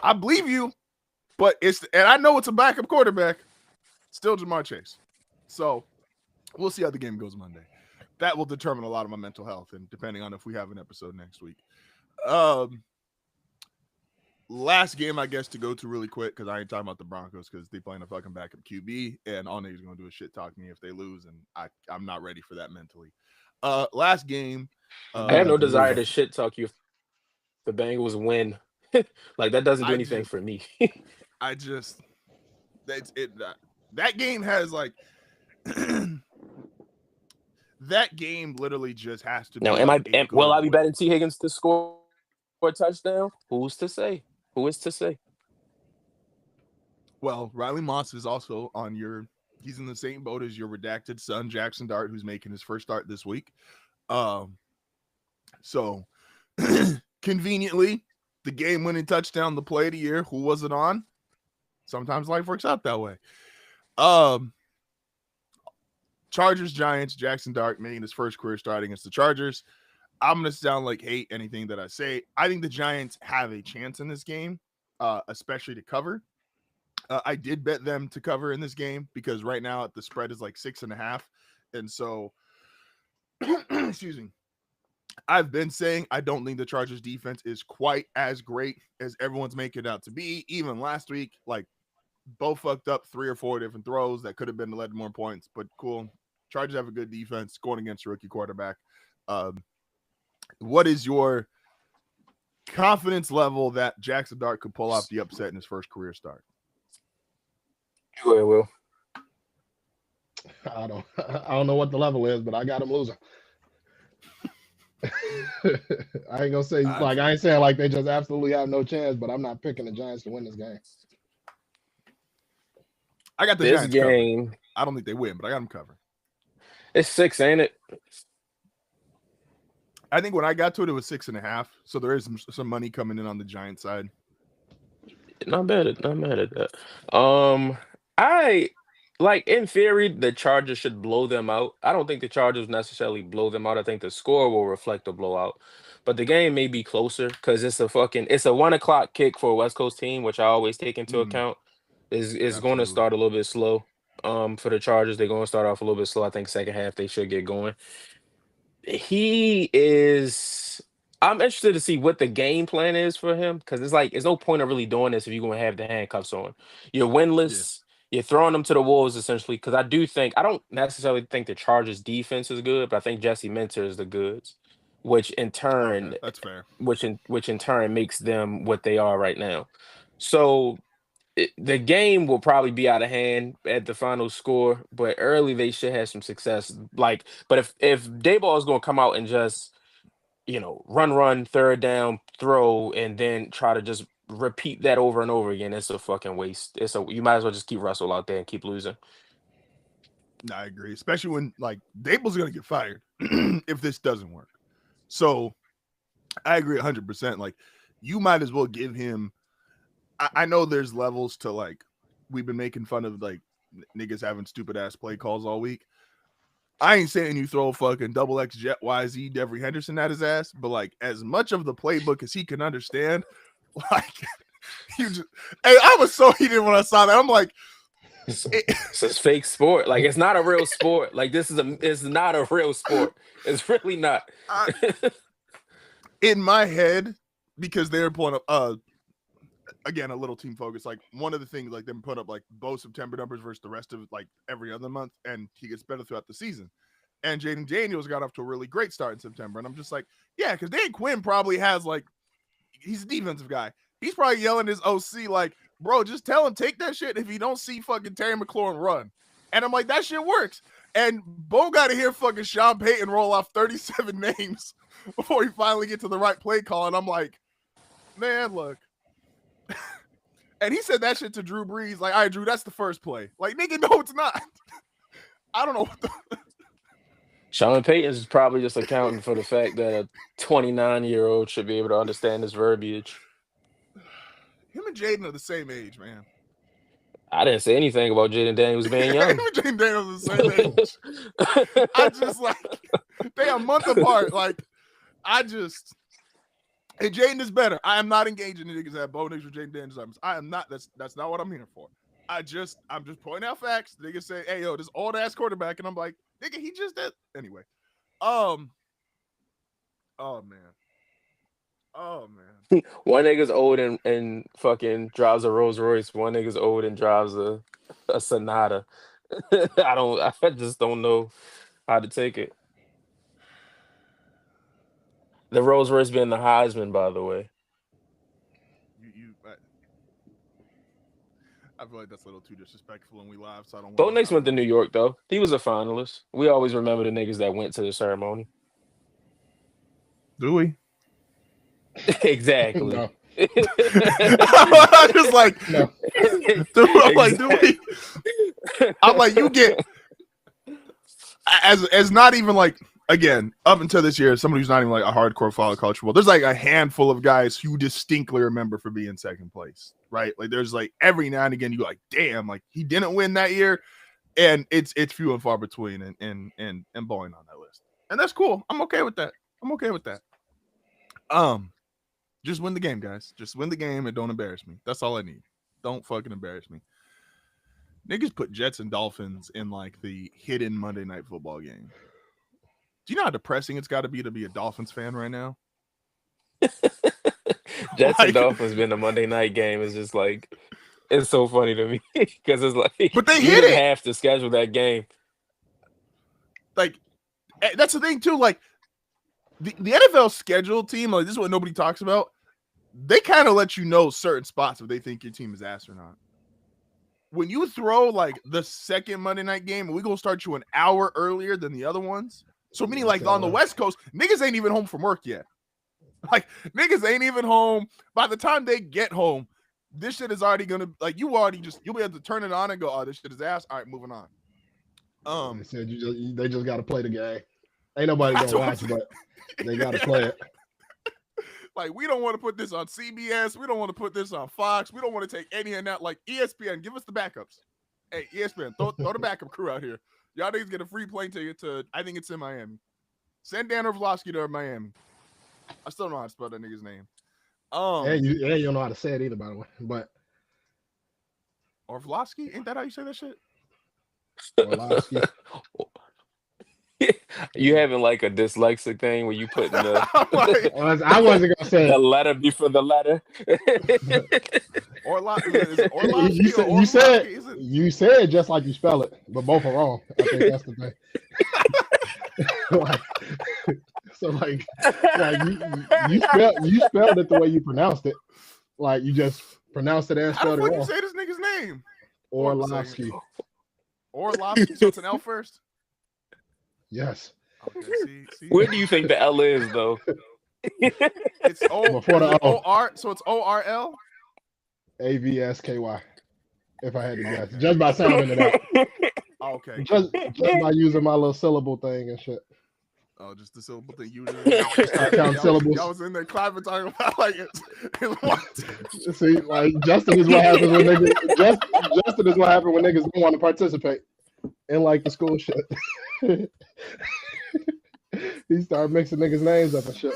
I believe you, but and I know it's a backup quarterback, still Jamar Chase. So we'll see how the game goes Monday. That will determine a lot of my mental health, and depending on if we have an episode next week. Last game, I guess, to go to really quick, because I ain't talking about the Broncos, because they playing a fucking backup QB, and all niggas going to do is shit talk me if they lose, and I'm not ready for that mentally. Last game. I have no desire to shit talk you if the Bengals win. Like, that doesn't do anything for me. That game has like that game literally just has to be. Now, will I be betting T. Higgins to score a touchdown? Who's to say? Who is to say? Well, Riley Moss is also he's in the same boat as your redacted son, Jackson Dart, who's making his first start this week. So conveniently, the game-winning touchdown, the play of the year, who was it on? Sometimes life works out that way. Chargers, Giants, Jackson Dart making his first career start against the Chargers. I'm going to sound like hate anything that I say. I think the Giants have a chance in this game, especially to cover. I did bet them to cover in this game because right now the spread is like 6.5. And so, excuse me, I've been saying I don't think the Chargers defense is quite as great as everyone's making it out to be. Even last week, like, both fucked up 3 or 4 different throws that could have been led more points, but cool. Chargers have a good defense going against a rookie quarterback. What is your confidence level that Jackson Dart could pull off the upset in his first career start? Sure, Will. I don't know what the level is, but I got him losing. I ain't gonna say I ain't saying like they just absolutely have no chance, but I'm not picking the Giants to win this game. I got the Giants covered. I don't think they win, but I got them covered. It's 6, ain't it? I think when I got to it, it was 6.5. So there is some money coming in on the Giants side. Not bad at that. I like in theory the Chargers should blow them out. I don't think the Chargers necessarily blow them out. I think the score will reflect the blowout. But the game may be closer because it's a 1:00 kick for a West Coast team, which I always take into account. Is going to start a little bit slow. For the Chargers, they're going to start off a little bit slow. I think second half they should get going. I'm interested to see what the game plan is for him because it's like there's no point of really doing this if you're going to have the handcuffs on. You're winless. Yeah. You're throwing them to the wolves essentially because I don't necessarily think the Chargers defense is good, but I think Jesse Minter is the goods, which in turn that's fair. Which in turn makes them what they are right now. So the game will probably be out of hand at the final score, but early they should have some success. Like, but if Dayball is going to come out and just run, third down, throw, and then try to just repeat that over and over again. It's a fucking waste. You might as well just keep Russell out there and keep losing. I agree, especially when like Dable's gonna get fired if this doesn't work. So I agree 100%. Like you might as well give him. I know there's levels to like we've been making fun of like niggas having stupid ass play calls all week. I ain't saying you throw fucking double X Jet YZ Devery Henderson at his ass, but like as much of the playbook as he can understand, like you just. Hey, I was so heated when I saw that. I'm like. It's a fake sport. Like it's not a real sport. Like it's not a real sport. It's really not. In my head, because they're pulling up again a little team focus. Like one of the things, like them put up like both September numbers versus the rest of like every other month, and he gets better throughout the season. And Jaden Daniels got off to a really great start in September, and I'm just like, yeah, because Dan Quinn probably has like he's a defensive guy. He's probably yelling his OC like, bro, just tell him take that shit if you don't see fucking Terry McLaurin run. And I'm like, that shit works. And Bo got to hear fucking Sean Payton roll off 37 names before he finally get to the right play call. And I'm like, man, look. And he said that shit to Drew Brees. Like, all right, Drew, that's the first play. Like, nigga, no, it's not. I don't know what the... Sean Payton is probably just accounting for the fact that a 29-year-old should be able to understand this verbiage. Him and Jaden are the same age, man. I didn't say anything about Jaden Daniels being young. Him and Jaden Daniels are the same age. I just like they are a month apart. Like and Jaden is better. I am not engaging the niggas that Bo Nix or Jaden Daniels. I am not. That's not what I'm here for. I'm just pointing out facts. Niggas say, hey yo, this old ass quarterback, and I'm like, nigga, he just did anyway. Oh man. One nigga's old and fucking drives a Rolls Royce. One nigga's old and drives a Sonata. I just don't know how to take it. The Rolls Royce being the Heisman, by the way. I feel like that's a little too disrespectful when we live, so I don't. Bo Nix went to New York though. He was a finalist. We always remember the niggas that went to the ceremony. Do we? Exactly. No. I was like, No. I'm like, do we? I'm like, you get as not even like again up until this year, somebody who's not even like a hardcore follow college football. There's like a handful of guys who distinctly remember for being second place, right? Like there's like every now and again you go like, damn, like he didn't win that year, and it's few and far between, and Boeing on that list, and that's cool. I'm okay with that. Just win the game, guys. Just win the game and don't embarrass me. That's all I need. Don't fucking embarrass me. Niggas put Jets and Dolphins in like the hidden Monday Night Football game. Do you know how depressing it's got to be a Dolphins fan right now? Jets and Dolphins being a Monday night game is just like, it's so funny to me because it's like, but they you hit didn't it. have to schedule that game. Like, that's the thing too. Like, the NFL schedule team, like this is what nobody talks about. They kind of let you know certain spots if they think your team is ass or not. When you throw like the second Monday night game, we're gonna start you an hour earlier than the other ones. So meaning like on the West Coast, niggas ain't even home from work yet. Like niggas ain't even home. By the time they get home, this shit is already gonna like you'll be able to turn it on and go, oh, this shit is ass. All right, moving on. They said they just gotta play the game. Ain't nobody gonna watch, but they gotta play it. Like, we don't want to put this on CBS. We don't want to put this on Fox. We don't want to take any of that. Like, ESPN, give us the backups. Hey, ESPN, throw the backup crew out here. Y'all niggas get a free plane ticket to, I think it's in Miami. Send Dan Orlovsky to Miami. I still don't know how to spell that nigga's name. You don't know how to say it either, by the way. But Orlovsky? Ain't that how you say that shit? Orlovsky. You having like a dyslexic thing where you put the I wasn't gonna say the letter before the letter. You said just like you spell it, but both are wrong. I think that's the thing. You spelled it the way you pronounced it. Like you just pronounced it and spelled it wrong. How the fuck you say this nigga's name? Orlovsky. Orlovsky, so it's an L first? Yes. Okay, see. Where do you think the L is, though? It's O Before the O. O-R, so it's O-R-L? AVSKY. If I had to guess, just by sounding it out, Okay. just by using my little syllable thing and shit. Oh, just the syllable thing. You Start counting syllables. Y'all was in there clapping, talking about like it's what? See, like Justin is what happens when niggas. Justin is what happens when niggas don't want to participate in like the school shit. He started mixing niggas' names up and shit.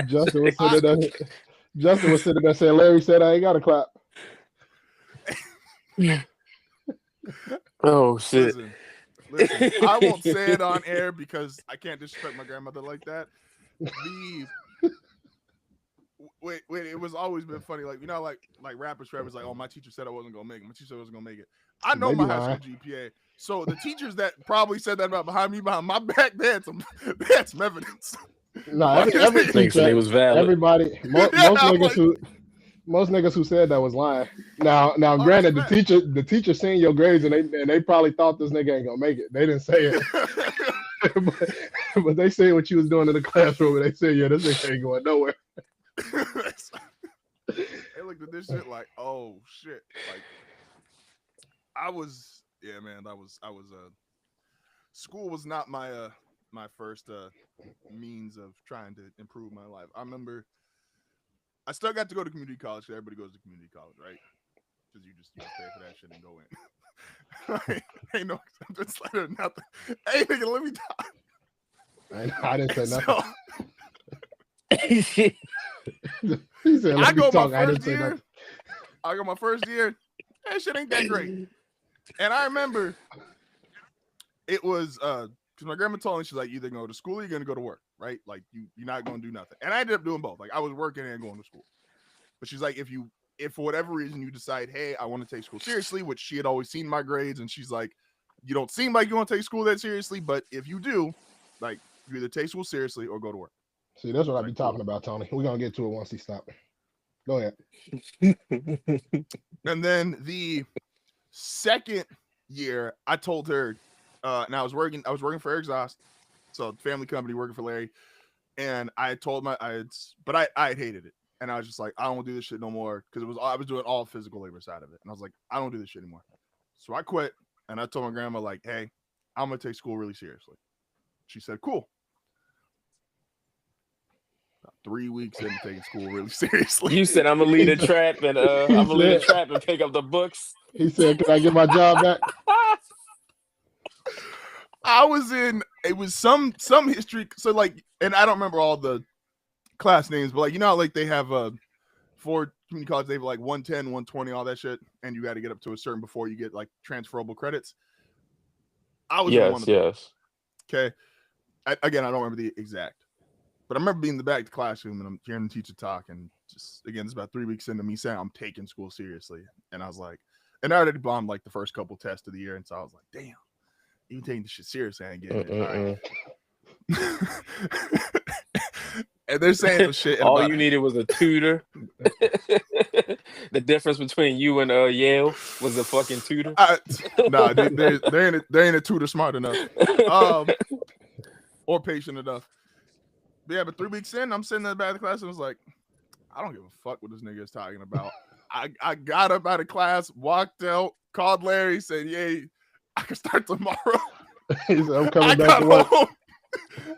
Justin was sitting there saying, "Larry said I ain't got to clap." Oh shit! Listen, I won't say it on air because I can't disrespect my grandmother like that. Wait, it was always been funny. Like, you know, like rappers, like, oh, my teacher said I wasn't gonna make it. My teacher said I wasn't gonna make it. I know my high school GPA. So the teachers that probably said that about behind my back, they had some evidence. No, every teacher, was valid. Everybody, most niggas who said that was lying. Now, granted, the teacher seen your grades and they probably thought this nigga ain't gonna make it. They didn't say it, but they said what you was doing in the classroom, and they said, yeah, this nigga ain't going nowhere. They looked at this shit like, oh shit, like school was not my my first means of trying to improve my life. I remember I still got to go to community college because everybody goes to community college, right? Because you just pay for that shit and go in. Ain't no just like nothing. Hey nigga, let me talk. I didn't say nothing. He said, I go my first year. That shit ain't that great. And I remember it was because my grandma told me, she's like, either go to school or you're gonna go to work, right? Like you're not gonna do nothing. And I ended up doing both. Like I was working and going to school. But she's like, if for whatever reason you decide, hey, I want to take school seriously, which she had always seen my grades, and she's like, you don't seem like you want to take school that seriously, but if you do, like you either take school seriously or go to work. See, that's what I be talking about, Tony. We're gonna get to it once he stops. Go ahead. And then the second year, I told her, and I was working for Air Exhaust, so family company working for Larry, and I told I hated it, and I was just like, I don't do this shit no more because I was doing all physical labor side of it, and I was like, I don't do this shit anymore. So I quit, and I told my grandma like, hey, I'm gonna take school really seriously. She said, cool. 3 weeks into taking school really seriously. You said I'm gonna lead a trap and pick up the books. He said, "Can I get my job back?" It was some history. So like, and I don't remember all the class names, but like, you know how like they have for community college, they have like 110, 120, all that shit, and you got to get up to a certain before you get like transferable credits. I was in one of them. Yes. Okay. Again, I don't remember the exact. But I remember being in the back of the classroom and I'm hearing the teacher talk, and just again, it's about 3 weeks into me saying I'm taking school seriously. And I was like, and I already bombed like the first couple tests of the year. And so I was like, damn, you taking this shit seriously, I ain't getting it. All right. And they're saying some shit. All you needed was a tutor. The difference between you and Yale was a fucking tutor. Nah, they ain't a tutor smart enough. Or patient enough. Yeah, but 3 weeks in, I'm sitting in the back of the class and I was like, I don't give a fuck what this nigga is talking about. I got up out of class, walked out, called Larry, said, yay, I can start tomorrow. He said, I'm coming back to work.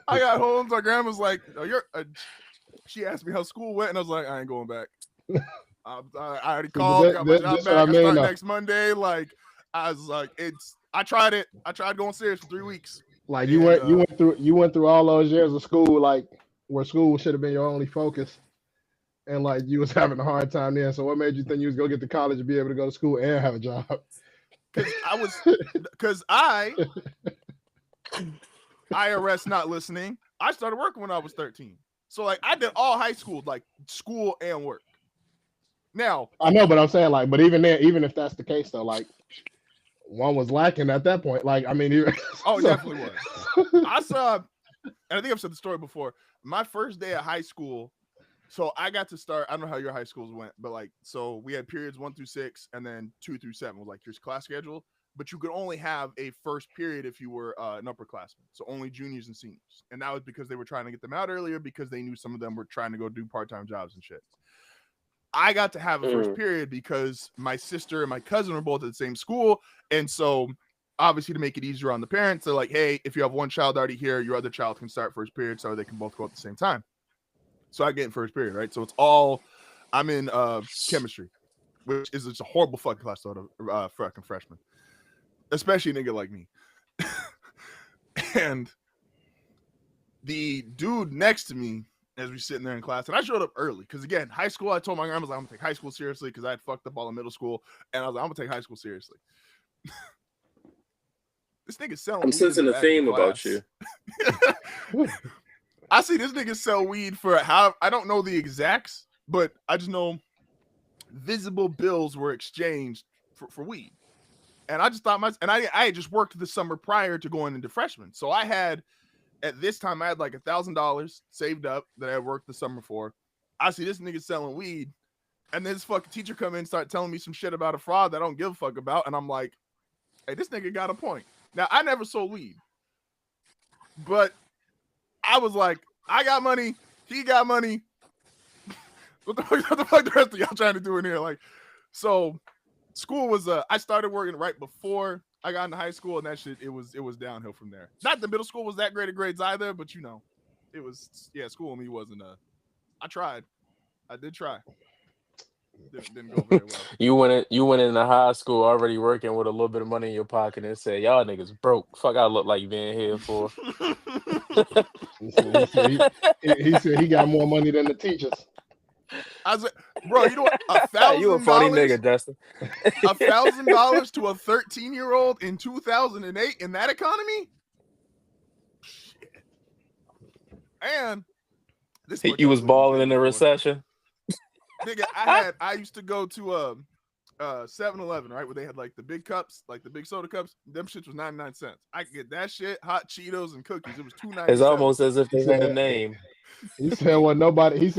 I got home. My grandma's like, oh, she asked me how school went, and I was like, I ain't going back. I already called, got my job back. I start next Monday. Like, I was like, I tried it. I tried going serious for 3 weeks. Like you went through all those years of school, like where school should have been your only focus, and like you was having a hard time there. So what made you think you was gonna get to college and be able to go to school and have a job? Because IRS not listening. I started working when I was 13, so like I did all high school, like school and work. Now I know, but I'm saying like, but even then, even if that's the case, though, like. One was lacking at that point. Like, I mean, it definitely was. I saw, and I think I've said the story before. My first day of high school, so I got to start. I don't know how your high schools went, but like, so we had periods 1 through 6, and then 2 through 7 was like your class schedule. but you could only have a first period if you were an upperclassman. So only juniors and seniors. And that was because they were trying to get them out earlier because they knew some of them were trying to go do part-time jobs and shit. I got to have a first period because my sister and my cousin were both at the same school. And so obviously to make it easier on the parents, they're like, hey, if you have one child already here, your other child can start first period so they can both go at the same time. So I get in first period, right? So it's all, I'm in chemistry, which is just a horrible fucking class to fucking freshman, especially a nigga like me. And the dude next to me, as we sitting there in class, and I showed up early because again, high school, I told my grandma, I'm gonna take high school seriously because I had fucked up all in middle school, and I was like, I'm gonna take high school seriously. This nigga selling. I'm sensing a theme about you. I see this nigga sell weed for how I don't know the exacts, but I just know visible bills were exchanged for weed, and I just thought I had just worked the summer prior to going into freshman, so I had. At this time, I had like $1,000 saved up that I had worked the summer for. I see this nigga selling weed, and then this fucking teacher come in and start telling me some shit about a fraud that I don't give a fuck about, and I'm like, hey, this nigga got a point. Now, I never sold weed, but I was like, I got money, he got money. What the fuck the rest of y'all trying to do in here? Like, so school was, I started working right before I got into high school, and that shit, it was downhill from there. Not that middle school was that great of grades either, but you know, it was, yeah, school with me wasn't, I tried. I did try. Didn't go very well. You went into high school already working with a little bit of money in your pocket and said, y'all niggas broke. Fuck I look like you being here for. He said he got more money than the teachers. I was like, bro, you know what? $1,000. You a funny nigga, Dustin. $1,000 to a 13-year-old in 2008 in that economy? Shit. And this you was balling in the recession. Nigga, I used to go to 7-Eleven, right, where they had like the big cups, like the big soda cups. Them shits was 99 cents. I could get that shit, hot Cheetos and cookies. It was $2.97. It's almost as if they had a name. He said what nobody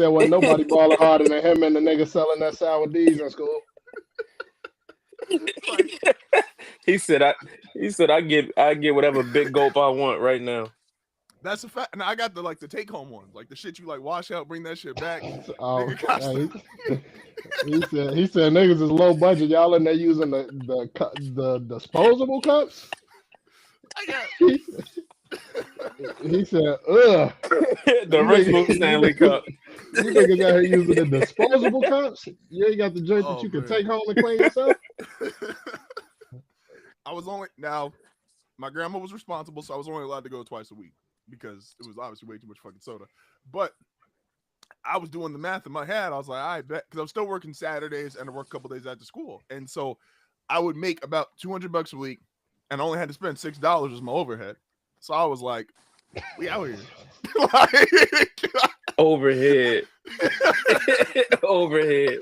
balling harder than him and the nigga selling that sour D's in school. He said I get whatever big gulp I want right now. That's a fact. And I got the take home ones, like the shit you like wash out, bring that shit back. Oh, he said niggas is low budget. Y'all in there using the disposable cups. He said, ugh. The original Stanley Cup. You niggas out here using the disposable cups? You ain't got the joint that you can take home and clean yourself? My grandma was responsible, so I was only allowed to go twice a week because it was obviously way too much fucking soda. But I was doing the math in my head. I was like, I bet, because I was still working Saturdays and I worked a couple days after school. And so I would make about $200 a week and I only had to spend $6 as my overhead. So I was like, we out here. Overhead. Overhead.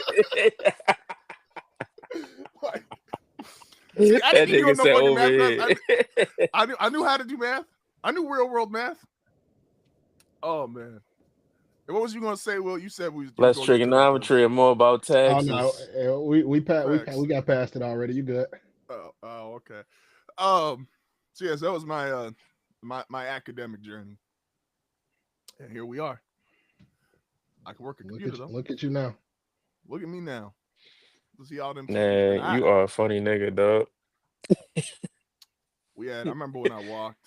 See, I That didn't nigga do said no overhead. math. I knew how to do math. I knew real world math. Oh man. And what was you gonna say? Well, you said we was less trigonometry and more about taxes. Oh no, we got past it already. You good? Oh, okay. So yes, that was my my academic journey, and here we are. I can work a computer though. Look at you now. Look at me now. See all them. Man, you are a funny nigga, dog. I remember when I walked,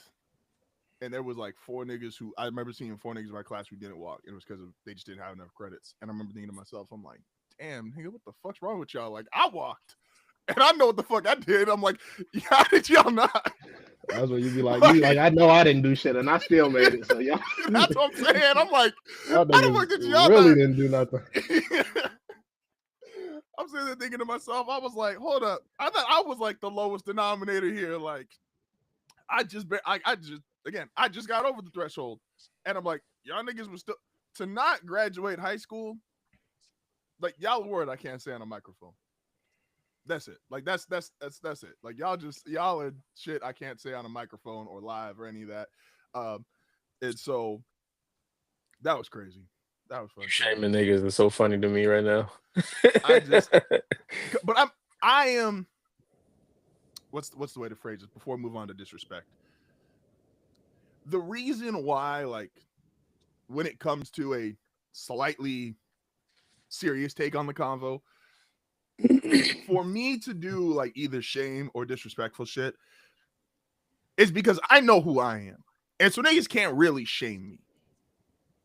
and there was like I remember seeing 4 niggas in my class who didn't walk, and it was because they just didn't have enough credits. And I remember thinking to myself, I'm like, damn, nigga, what the fuck's wrong with y'all? Like, I walked, and I know what the fuck I did. I'm like, how did y'all not? That's what you be like. I know I didn't do shit, and I still made it. So y'all. That's what I'm saying. I'm like, how the fuck did y'all really didn't do nothing? I'm sitting there thinking to myself, I was like, hold up. I thought I was like the lowest denominator here. Like, I just got over the threshold. And I'm like, y'all niggas was still to not graduate high school. Like, y'all a word I can't say on a microphone. That's it. Like, that's it. Like, y'all are shit I can't say on a microphone or live or any of that. And so that was crazy. That was funny. Shaming niggas is so funny to me right now. I am what's the way to phrase this before we move on to disrespect? The reason why, like, when it comes to a slightly serious take on the convo, for me to do like either shame or disrespectful shit is because I know who I am. And so niggas can't really shame me.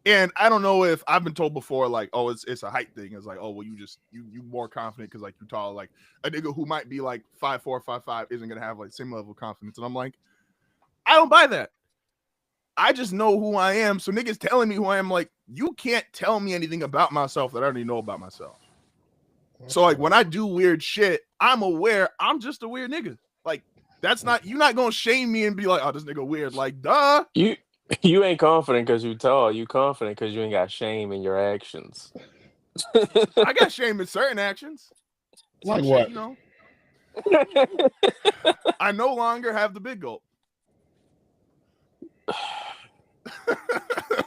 And I don't know if I've been told before, like, oh, it's a height thing. It's like, oh, well, you more confident because like you're tall. Like a nigga who might be like 5'4", 5'5" isn't gonna have like same level of confidence. And I'm like, I don't buy that. I just know who I am. So niggas telling me who I am, like, you can't tell me anything about myself that I already know about myself. So like when I do weird shit, I'm aware I'm just a weird nigga. Like that's not, you're not gonna shame me and be like, oh, this nigga weird. Like, duh. You ain't confident because you tall. You confident because you ain't got shame in your actions. I got shame in certain actions. Like Some what? shit, you know. I no longer have the big gulp.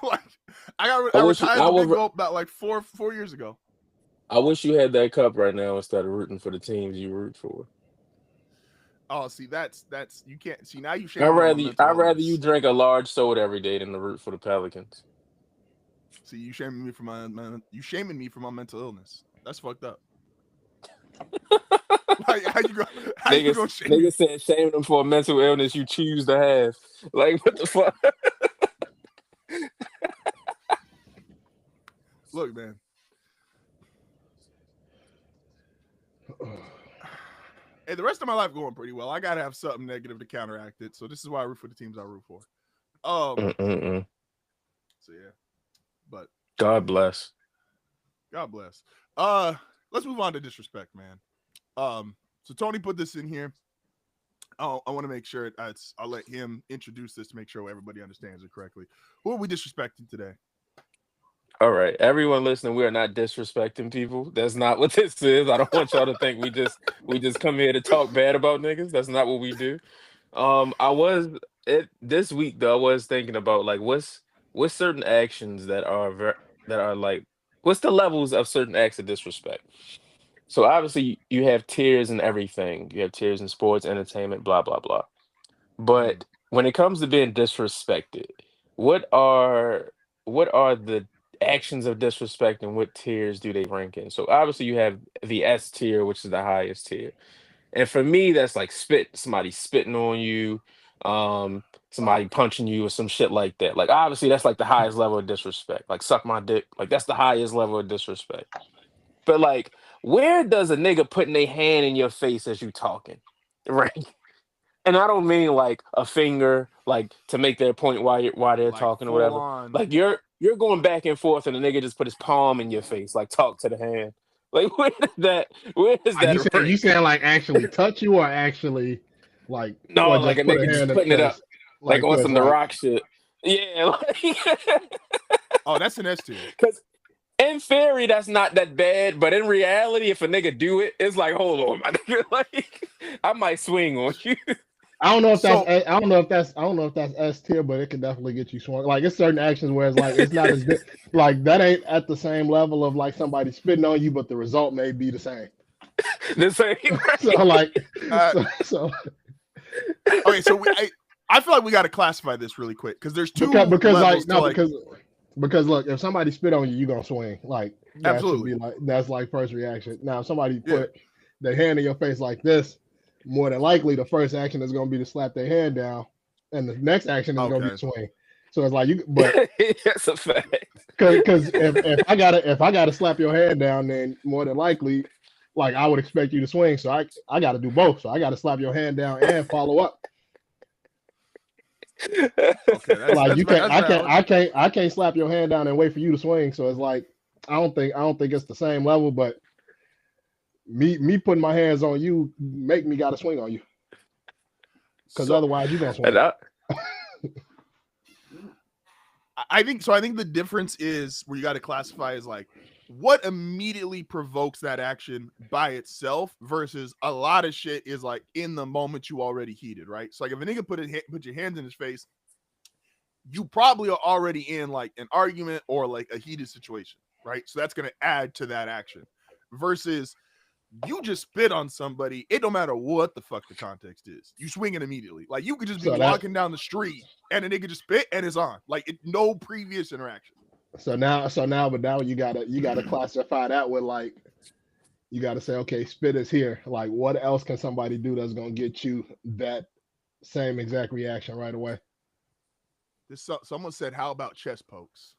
Like I retired the big gulp about like four years ago. I wish you had that cup right now instead of rooting for the teams you root for. Oh, see, that's you can't see now. You I'd rather you drink a large soda every day than to root for the Pelicans. See, you shaming me for my mental illness. That's fucked up. Like how you gonna shame me? Niggas said shame them for a mental illness you choose to have. Like what the fuck? Look, man. Hey, the rest of my life going pretty well. I gotta have something negative to counteract it. So this is why I root for the teams I root for. So yeah. But God bless. God bless. Let's move on to disrespect, man. So Tony put this in here. I want to make sure I'll let him introduce this to make sure everybody understands it correctly. Who are we disrespecting today? All right, everyone listening, we are not disrespecting people. That's not what this is. I don't want y'all to think we just come here to talk bad about niggas. That's not what we do. This week though. I was thinking about like what's certain actions that are like what's the levels of certain acts of disrespect. So obviously you have tiers and everything. You have tiers in sports, entertainment, blah blah blah. But when it comes to being disrespected, what are the actions of disrespect and what tiers do they rank in? So obviously you have the S tier, which is the highest tier. And for me, that's like somebody spitting on you, somebody punching you or some shit like that. Like obviously that's like the highest level of disrespect. Like suck my dick. Like that's the highest level of disrespect. But like, where does a nigga putting their hand in your face as you talking? Right. And I don't mean like a finger, like to make their point while they're Like talking or full whatever. on. Like you're going back and forth, and the nigga just put his palm in your face, like talk to the hand. Like where is that? You saying like actually touch you or actually like No, or like just a put nigga a just hand in putting the it up, face? like on some The like, Rock shit. Yeah, like, Oh, that's an S tier. because in theory that's not that bad, but in reality, if a nigga do it, it's like hold on, my nigga, like I might swing on you. I don't know if that's S tier, but it can definitely get you swung. Like it's certain actions where it's like it's not as good. Like that ain't at the same level of like somebody spitting on you, but the result may be the same. The same. So like, okay, so I feel like we got to classify this really quick because there's two because look, if somebody spit on you, you're gonna swing. Like that absolutely. should be like that's like first reaction. Now if somebody put their hand in your face like this, more than likely the first action is gonna be to slap their hand down, and the next action is gonna be to swing. So it's like but that's a fact. Because if I gotta slap your hand down, then more than likely, like I would expect you to swing. So I gotta do both. So I gotta slap your hand down and follow up. Okay, I can't slap your hand down and wait for you to swing. So it's like I don't think it's the same level, but me putting my hands on you make me gotta swing on you. Because otherwise you're gonna swing. I think the difference is where you got to classify is like what immediately provokes that action by itself versus a lot of shit is like in the moment you already heated, right? So like if a nigga put your hands in his face, you probably are already in like an argument or like a heated situation, right? So that's going to add to that action versus you just spit on somebody, it don't matter what the fuck the context is. You swing it immediately. Like you could just be walking down the street and a nigga just spit and it's on. Like no previous interaction. But now you gotta classify that with like you gotta say, okay, spit is here. Like what else can somebody do that's gonna get you that same exact reaction right away? Someone said, how about chest pokes?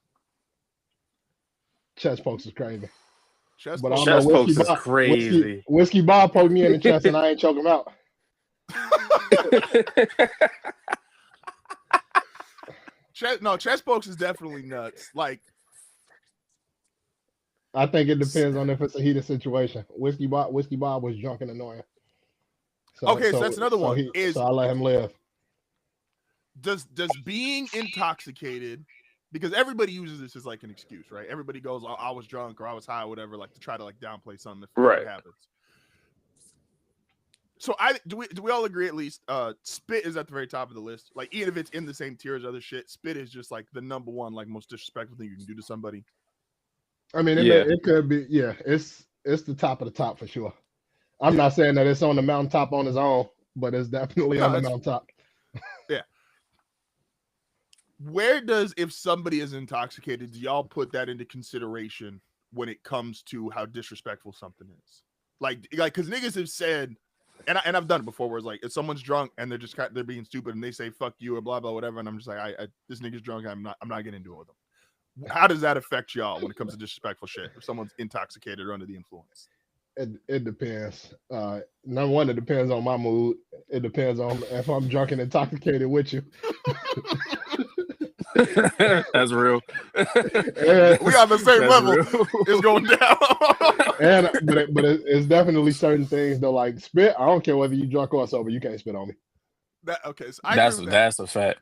Chest pokes is crazy. Chest pokes is crazy. Whiskey Bob poked me in the chest and I ain't choke him out. Chest pokes is definitely nuts. Like, I think it depends on if it's a heated situation. Whiskey Bob was drunk and annoying. So that's another one. So I let him live. Does being intoxicated, because everybody uses this as like an excuse, right? Everybody goes, oh, I was drunk or I was high or whatever, like to try to like downplay something if it happens. So do we all agree at least spit is at the very top of the list? Like even if it's in the same tier as other shit, spit is just like the number one, like most disrespectful thing you can do to somebody. I mean, it could be, it's the top of the top for sure. I'm not saying that it's on the mountaintop on its own, but it's definitely on the mountaintop. Yeah. Where does, if somebody is intoxicated, do y'all put that into consideration when it comes to how disrespectful something is? Like, because niggas have said, and I've done it before, where it's like if someone's drunk and they're being stupid and they say fuck you or blah blah whatever, and I'm just like, this nigga's drunk, I'm not getting into it with them. How does that affect y'all when it comes to disrespectful shit? If someone's intoxicated or under the influence? It depends. Number one, it depends on my mood. It depends on if I'm drunk and intoxicated with you. That's real. We on the same level. Real. It's going down. But it's definitely certain things though. Like spit, I don't care whether you drunk or sober. You can't spit on me. So that's a fact.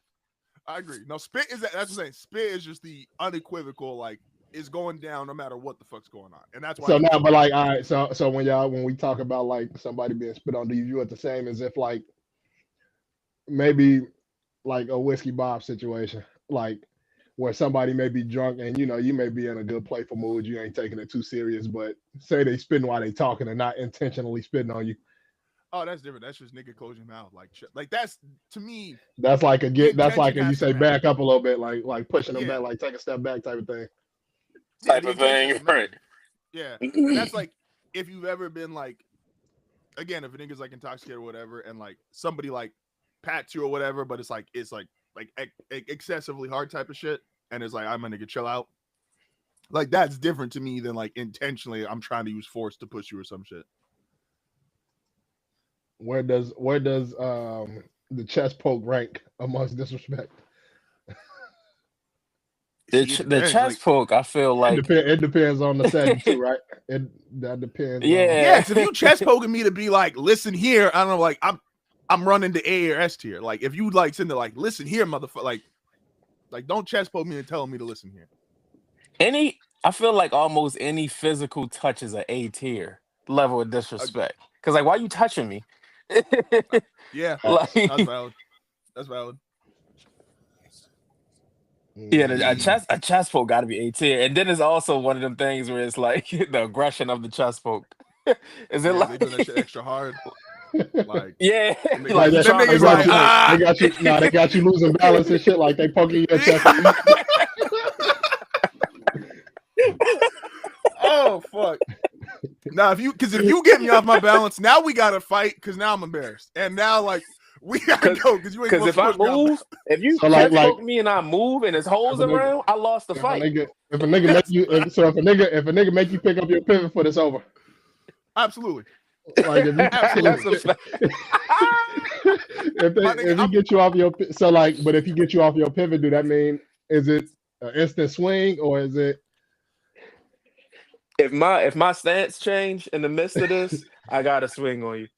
I agree. No, spit is that's what I'm saying. Spit is just the unequivocal, like it's going down no matter what the fuck's going on, and that's why. So now, but like, all right. So when we talk about like somebody being spit on, do you view it the same as if like maybe like a Whiskey Bob situation, like where somebody may be drunk and you may be in a good playful mood, you ain't taking it too serious, but say they spitting while they talking and not intentionally spitting on you. Oh, that's different. That's just nigga close your mouth, like that's to me. That's like that's like if you say back up a little bit, like pushing them back, like take a step back type of thing. Type of thing, right? Yeah, and that's like if you've ever been like, again, if a nigga's like intoxicated or whatever, and like somebody like pats you or whatever, but it's like excessively hard type of shit, and it's like I'm a nigga, chill out. Like that's different to me than like intentionally I'm trying to use force to push you or some shit. Where does the chest poke rank amongst disrespect? The chest poke, I feel like it depends on the setting too, right? That depends. Yeah. So if you chest poking me to be like, listen here, I don't know, like I'm running to A or S tier. Like if you like sitting there like, listen here, motherfucker, like don't chest poke me and tell me to listen here. I feel like almost any physical touch is an A tier level of disrespect. Because like, why are you touching me? Yeah, like, that's valid. Yeah, a chest poke got to be A tier, and then it's also one of them things where it's like the aggression of the chest poke. Is it like they do that shit extra hard? Like yeah, like them niggas like they got you losing balance and shit. Like they poking your chest. Oh fuck. Now if you get me off my balance, now we gotta fight because now I'm embarrassed. And now like we gotta go because you ain't because if I move, if you poke me and I move and there's holes around, I lost the fight. If a nigga make you if a nigga make you pick up your pivot foot, it's over. Absolutely. Like if he get you off your but if he get you off your pivot, do that mean is it an instant swing or is it? If my stance change in the midst of this, I gotta swing on you.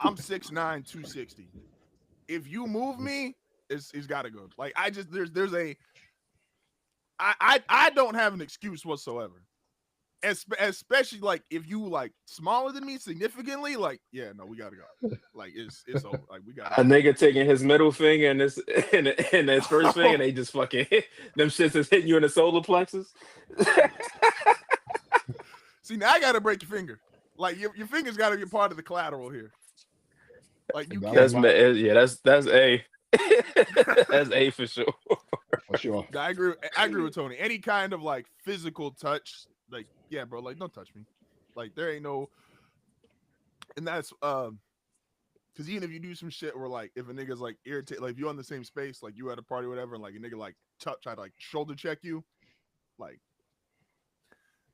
I'm 6'9", 260. If you move me, it's gotta go. Like I just I don't have an excuse whatsoever. Especially like if you like smaller than me significantly, like yeah, no, we gotta go. Like it's over. Like we got a nigga taking his middle finger and his first finger, and they just fucking hit them shits is hitting you in the solar plexus. See, now I gotta break your finger. Like your fingers gotta be part of the collateral here. Like you That's can't. that's A. That's A for sure. For sure. I agree with Tony. Any kind of like physical touch, like yeah, bro, like don't touch me. Like there ain't no, and that's because even if you do some shit where like if a nigga's like irritated, like if you're in the same space, like you at a party or whatever, and like a nigga like try to like shoulder check you, like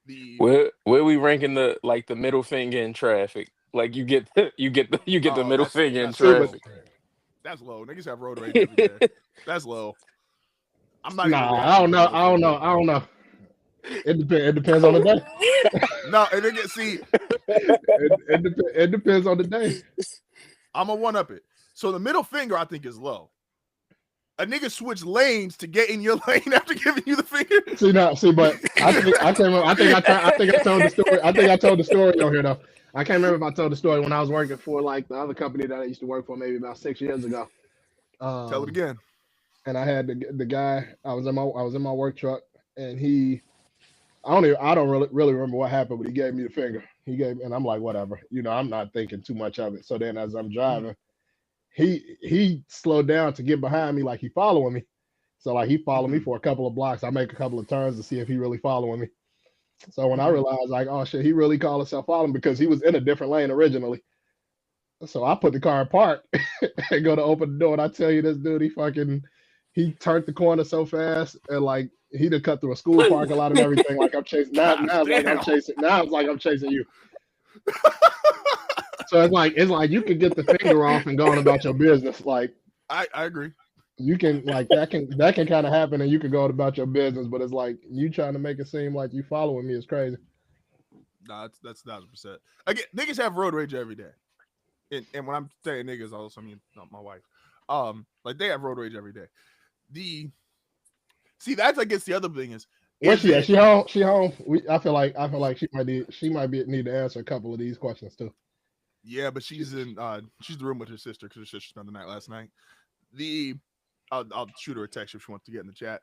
the Where we ranking the middle finger in traffic? Like you get the middle finger in traffic. That's low. Niggas have road rage every day. That's low. I'm not. I don't know. It depends on the day. No, and nigga, see, it depends on the day. I'm gonna one up it. So the middle finger, I think, is low. A nigga switch lanes to get in your lane after giving you the finger. But I told the story. I think I told the story on here though. I can't remember if I told the story when I was working for like the other company that I used to work for maybe about 6 years ago. Tell it again. And I had the guy. I was in my work truck, and I don't really remember what happened, but he gave me the finger. And I'm like, whatever. I'm not thinking too much of it. So then as I'm driving, he slowed down to get behind me, like he following me. So like he followed me for a couple of blocks. I make a couple of turns to see if he really following me. So when I realized like, oh shit, he really called himself following because he was in a different lane originally. So I put the car in park and go to open the door, and I tell you, this dude, he turned the corner so fast, and like he done cut through a school parking lot and everything. Like I'm chasing. Now it's like I'm chasing you. So it's like you can get the finger off and go on about your business. Like I agree. You can like that can kind of happen, and you can go on about your business, but it's like you trying to make it seem like you following me is crazy. Nah, that's 1,000%. Again, niggas have road rage every day. And when I'm saying niggas, also I mean not my wife. Like they have road rage every day. That's I guess the other thing is. Where's she at? She home. I feel like she might need to answer a couple of these questions too. Yeah, but she's in the room with her sister because her sister spent the night last night. I'll shoot her a text if she wants to get in the chat.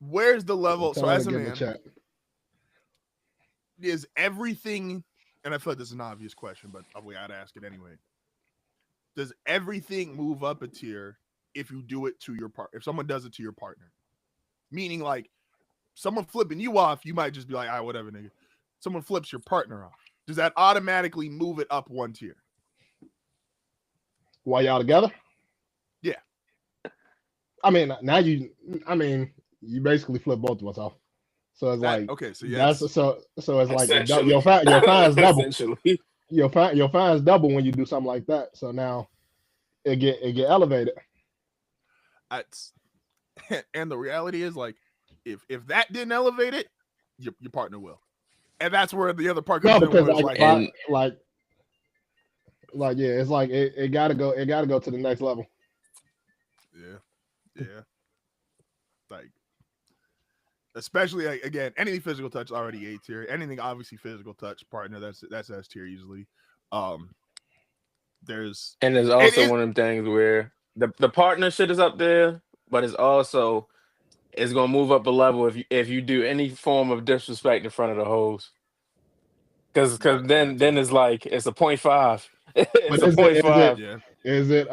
Where's the level? So as a man, is everything, and I feel like this is an obvious question, but we gotta ask it anyway. Does everything move up a tier if you do it to your partner? If someone does it to your partner, meaning like someone flipping you off, you might just be like, all right, whatever, nigga. Someone flips your partner off. Does that automatically move it up one tier? While y'all together? Yeah. I mean, now you basically flip both of us off. So it's like okay, so yeah, so it's like your fine's double. Essentially. Your fine's double when you do something like that. So now it get elevated. And the reality is like if that didn't elevate it, your partner will. And that's where the other part comes in. Because it's like it gotta go to the next level. Yeah. Like especially like, again, anything physical touch is already A tier. Anything obviously physical touch partner, that's S tier usually. There's also one of them things where the partner shit is up there, but it's gonna move up a level if you do any form of disrespect in front of the hoes. Because then it's like it's a 0.5. It's a 0.5. Is it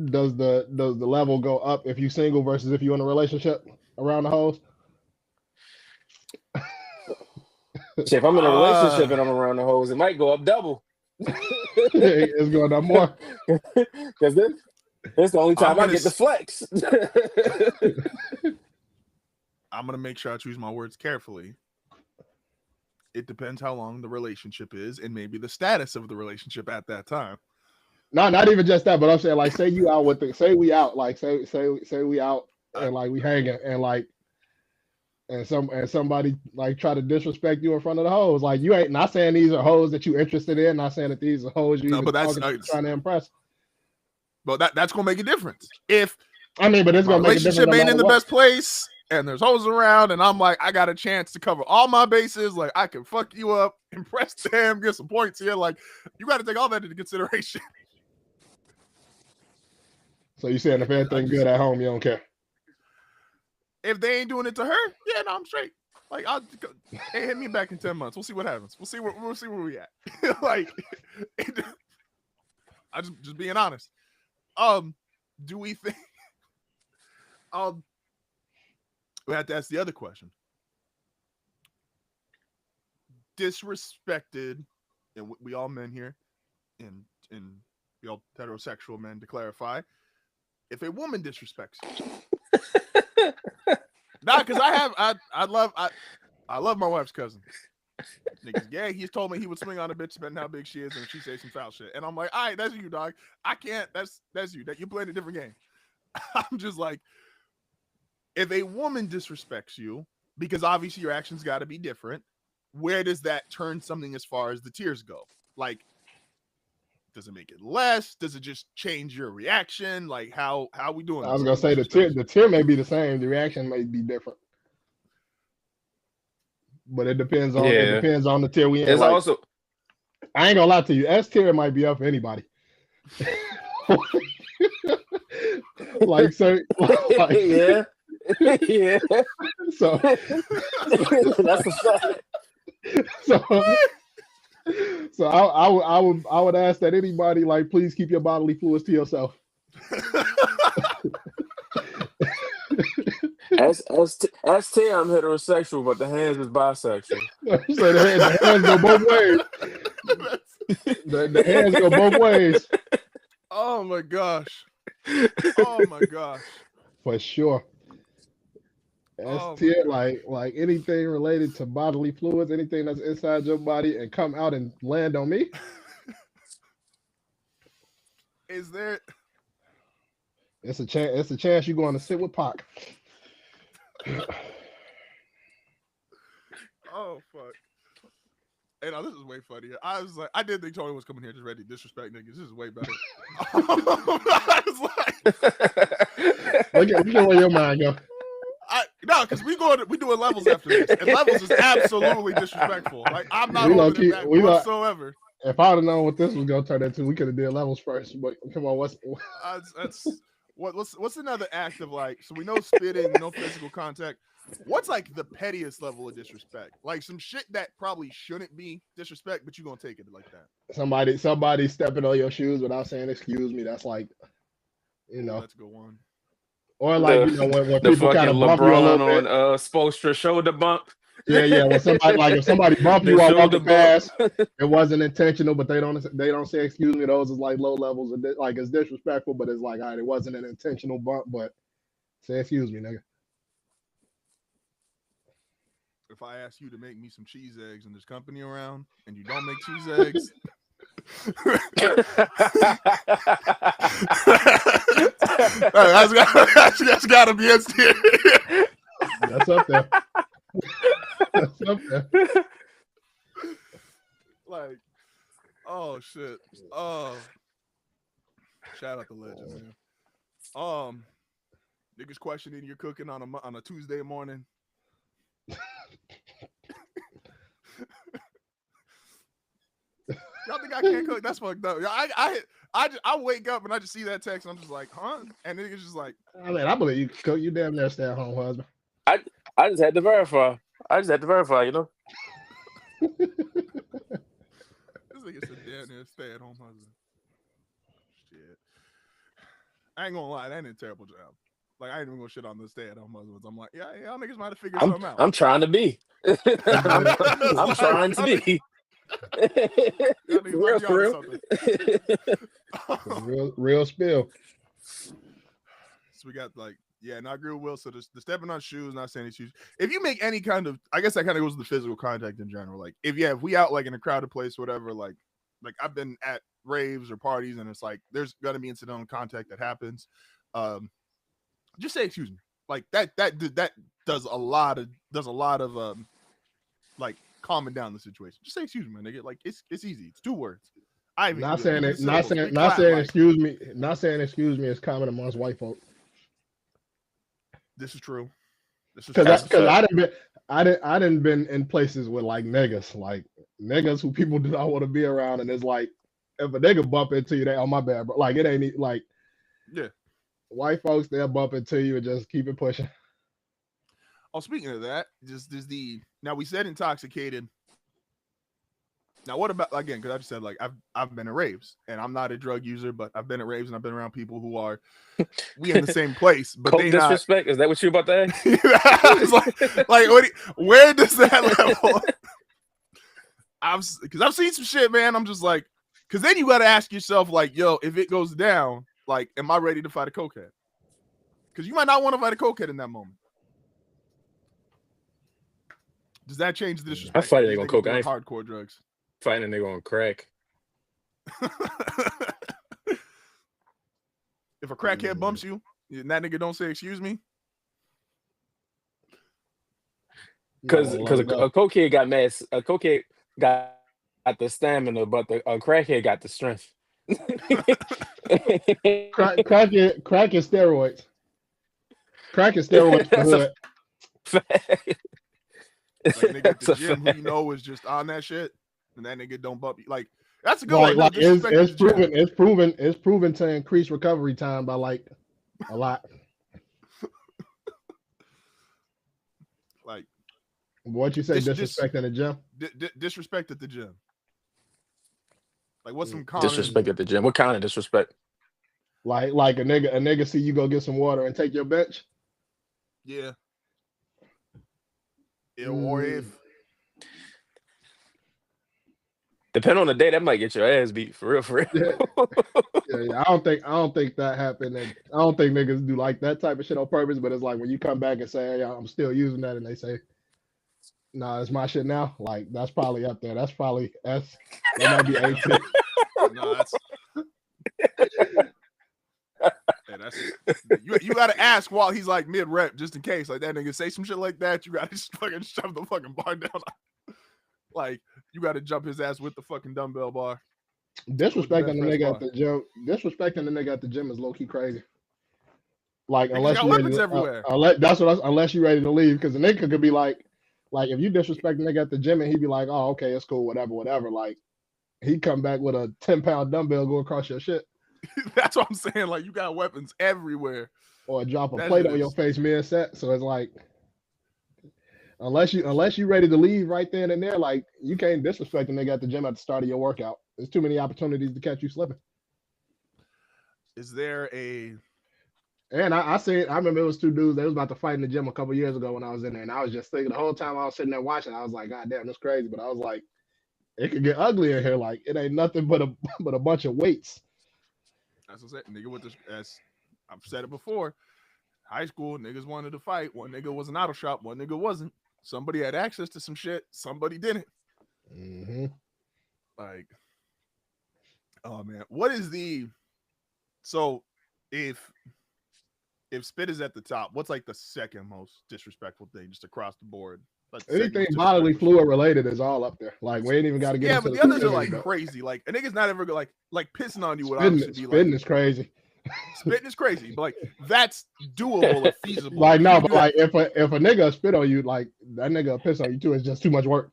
does the level go up if you single versus if you're in a relationship around the hoes? Shit, if I'm in a relationship and I'm around the hoes, it might go up double. It's going up more. Because it's the only time I get the flex. I'm gonna make sure I choose my words carefully. It depends how long the relationship is and maybe the status of the relationship at that time. No, not even just that, but I'm saying like say we out and like we hanging and like and somebody like try to disrespect you in front of the hoes. Like you ain't not saying these are hoes that you interested in, not saying that these are hoes you but that's trying to impress. But that's gonna make a difference. But it's gonna make a difference. Relationship ain't in the best place. And there's hoes around, and I'm like, I got a chance to cover all my bases. Like, I can fuck you up, impress them, get some points here. Like, you got to take all that into consideration. So you saying if everything good at home, you don't care? If they ain't doing it to her, yeah, no, I'm straight. Like, hey, hit me back in 10 months. We'll see what happens. We'll see where we at. Like, I just being honest. Do we think? We have to ask the other question. Disrespected, and we all men here, and we all heterosexual men to clarify. If a woman disrespects you, not because I love my wife's cousin. Niggas, yeah, he's told me he would swing on a bitch depending how big she is, and she says some foul shit. And I'm like, all right, that's you, dog. I can't. That's you. That you playing a different game. I'm just like, if a woman disrespects you, because obviously your actions got to be different, where does that turn something as far as the tiers go? Like, does it make it less? Does it just change your reaction? Like, how we doing? I was gonna say the tier may be the same. The reaction may be different, but it depends on the tier we in. There's like, also, I ain't gonna lie to you. S tier might be up for anybody. Like, so, like, yeah. Yeah. So that's a fact. So I would ask that anybody, like, please keep your bodily fluids to yourself. As I'm heterosexual, but the hands is bisexual. So the hands go both ways. The hands go both ways. Oh my gosh. Oh my gosh. For sure. S tier, like anything related to bodily fluids, anything that's inside your body and come out and land on me. Is there? It's a chance. It's a chance you're going to sit with Pac. Oh fuck! Hey, now this is way funnier. I was like, I did think Tony was coming here just ready to disrespect niggas. This is way better. I was like, look at where your mind go. No, because we doing levels after this, and levels is absolutely disrespectful. Like, I'm not holding it back whatsoever. If I'd have known what this was gonna turn into, we could have did levels first. But come on, what's another act of, like? So we know spitting, no physical contact. What's like the pettiest level of disrespect? Like some shit that probably shouldn't be disrespect, but you gonna take it like that. Somebody stepping on your shoes without saying excuse me. That's like, you know. Let's go on. Or like, you know, when people kind of bump you a little bit. On Spolstra shoulder bump. Yeah. When if somebody bump you while walking past, it wasn't intentional, but they don't say excuse me. Those is like low levels of like, it's disrespectful, but it's like, all right, it wasn't an intentional bump, but say excuse me, nigga. If I ask you to make me some cheese eggs and there's company around and you don't make cheese eggs. That's gotta be it. That's up there. That's up there. Like, oh shit. Oh, shout out to legend, man. Niggas questioning your cooking on a Tuesday morning. Y'all think I can't cook? That's fucked up. I wake up and I just see that text and I'm just like, huh? And niggas just like, I mean, I believe you can cook. You damn near stay at home husband. I just had to verify. You know. This nigga said damn near stay at home husband. Shit. I ain't gonna lie, that ain't a terrible job. Like, I ain't even gonna shit on the stay at home husbands. I'm like, yeah, y'all niggas might have figured something out. I'm trying to be. I'm trying to be. Real spill. So we got like, yeah, and I agree with Will. So the stepping on shoes, not saying shoes. If you make any kind of, I guess that kind of goes to the physical contact in general. Like if we out like in a crowded place, or whatever, like I've been at raves or parties and it's like there's gonna be incidental contact that happens. Just say excuse me. Like that does a lot of like calming down the situation. Just say excuse me, my nigga. Like it's easy. It's 2 words. Not saying excuse me is common amongst white folk. This is true. Because I didn't been in places with like niggas who people do not want to be around, and it's like if a nigga bump into you, they oh my bad, bro. Like it ain't like yeah. White folks, they'll bump into you and just keep it pushing. Oh, speaking of that, just now we said intoxicated. Now, what about, again, because I just said, like, I've been at raves, and I'm not a drug user, but I've been at raves, and I've been around people who are, we in the same place, but Cold they disrespect? Is that what you're about to ask? It's like where does that level? Because I've seen some shit, man. I'm just like, because then you got to ask yourself, like, yo, if it goes down, like, am I ready to fight a cokehead? Because you might not want to fight a cokehead in that moment. Does that change the disrespect? I fight a nigga on coke. I ain't hardcore drugs. Fighting a nigga on crack. If a crackhead bumps you, and that nigga don't say excuse me, because a cokehead got mad. A cokehead got the stamina, but a crackhead got the strength. Crack is steroids. Crack is steroids. Like nigga at the gym who you know is just on that shit, and that nigga don't bump you. Like that's a good one. Like it's proven to increase recovery time by like a lot. Like what you say? Disrespect in the gym. Disrespect at the gym. Like what's some common disrespect at the gym? What kind of disrespect? Like a nigga see you go get some water and take your bench. Yeah. Or if depending on the day, that might get your ass beat for real. Yeah. I don't think that happened. And I don't think niggas do like that type of shit on purpose. But it's like when you come back and say, "Hey, I'm still using that," and they say, "Nah, it's my shit now." Like that's probably up there. That might be 18. No, that's. Yeah, that's you got to ask while he's like mid rep just in case like that nigga say some shit like that. You got to just fucking shove the fucking bar down. Like you got to jump his ass with the fucking dumbbell bar. Disrespecting the nigga at the gym. Disrespecting the nigga at the gym is low key crazy. Like unless you weapons everywhere. Unless you're ready to leave, because the nigga could be like if you disrespect the nigga at the gym and he'd be like, oh okay, it's cool, whatever. Like he come back with a 10-pound dumbbell go across your shit. That's what I'm saying. Like you got weapons everywhere, or drop a plate on your face mid set. So it's like, unless you ready to leave right then and there, like you can't disrespect a nigga at the gym at the start of your workout. There's too many opportunities to catch you slipping. Is there a? And I remember it was two dudes. They was about to fight in the gym a couple years ago when I was in there, and I was just thinking the whole time I was sitting there watching. I was like, God damn, that's crazy. But I was like, it could get ugly in here. Like it ain't nothing but a bunch of weights. That's what I said. Nigga with this, as I've said it before, high school niggas wanted to fight. One nigga was an auto shop. One nigga wasn't. Somebody had access to some shit. Somebody didn't. Mm-hmm. Like, oh man, what is the? So, if spit is at the top, what's like the second most disrespectful thing just across the board? Like anything bodily fluid related is all up there. Like we ain't even got to get. Yeah, but the others are like crazy. Like a nigga's not ever like pissing on you. Would obviously be like spitting is crazy. Spitting is crazy, but like that's doable or feasible. Like no, but like if a nigga spit on you, like that nigga piss on you too, it's just too much work.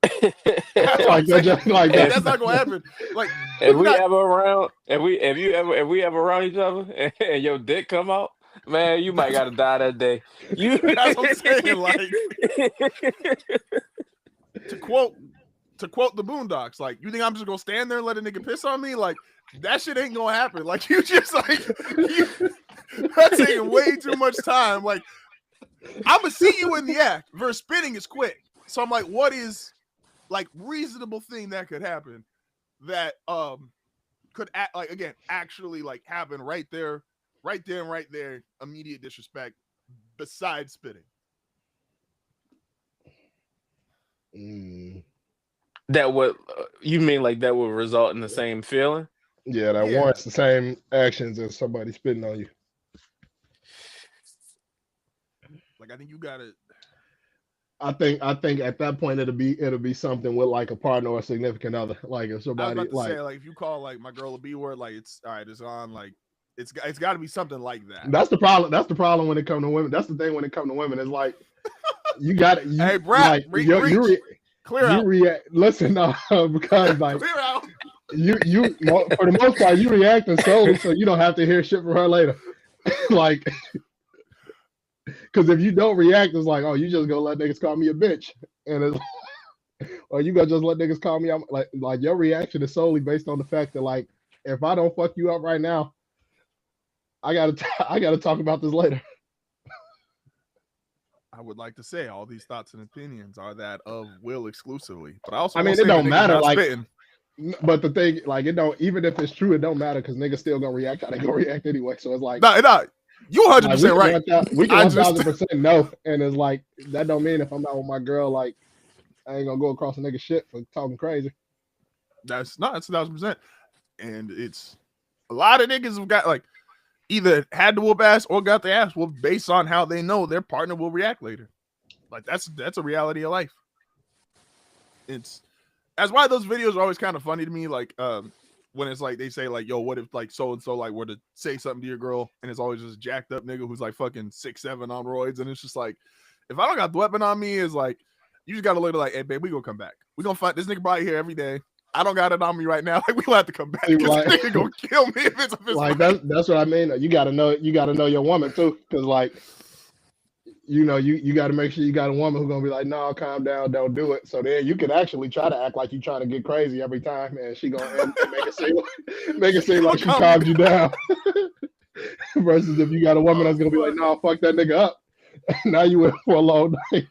Like that's not gonna happen. Like if you ever around each other and your dick come out. Man, you might gotta die that day. That's what I'm saying. Like to quote the Boondocks, like you think I'm just gonna stand there and let a nigga piss on me? Like that shit ain't gonna happen. Like you just that's taking way too much time. Like I'm gonna see you in the act. Versus spitting is quick. So I'm like, what is like reasonable thing that could happen that could actually like happen right there. Right there, immediate disrespect besides spitting. That would you mean like that would result in the same feeling? Yeah, that warrants the same actions as somebody spitting on you. Like I think you gotta. I think at that point it'll be something with like a partner or a significant other. Like if somebody I was about to say like if you call like my girl a B word, like it's all right, it's on like. It's got to be something like that. That's the problem. That's the problem when it comes to women. That's the thing when it comes to women. It's like you got it. Hey, Brad, like, clear out. Listen, because like clear out. You for the most part you reacting slowly, so you don't have to hear shit from her later. Like Because if you don't react, it's like, oh, you just gonna let niggas call me a bitch, and it's or you gonna just let niggas call me. I'm like your reaction is solely based on the fact that like if I don't fuck you up right now, I gotta talk about this later. I would like to say all these thoughts and opinions are that of Will exclusively, but I also I mean, won't it say the don't nigga's matter. not Like, spitting. but the thing, like, it don't. Even if it's true, it don't matter because niggas still gonna react how they gonna react anyway. So it's like, No, you 100% right. We I can just- 1000% know, and it's like that don't mean if I'm not with my girl, like I ain't gonna go across a nigga shit for talking crazy. That's 1,000%, and it's a lot of niggas have got like either had to whoop ass or got their ass whooped based on how they know their partner will react later. Like that's a reality of life. That's why those videos are always kind of funny to me. Like when it's like they say like, yo, what if like so and so like were to say something to your girl, and it's always just jacked up nigga who's like fucking 6'7" on roids, and it's just like, if I don't got the weapon on me, is like you just gotta look at like, hey babe, we gonna come back. We gonna find this nigga probably here every day. I don't got it on me right now. Like we gonna have to come back because Like- this nigga gonna kill me if it's Like that's what I mean. You gotta know your woman too, because like you gotta make sure you got a woman who's gonna be like, no, calm down, don't do it. So then you can actually try to act like you trying to get crazy every time, and she gonna and make it seem like she calmed you down. Versus if you got a woman that's gonna be like, no, fuck that nigga up. Now you in for a long night.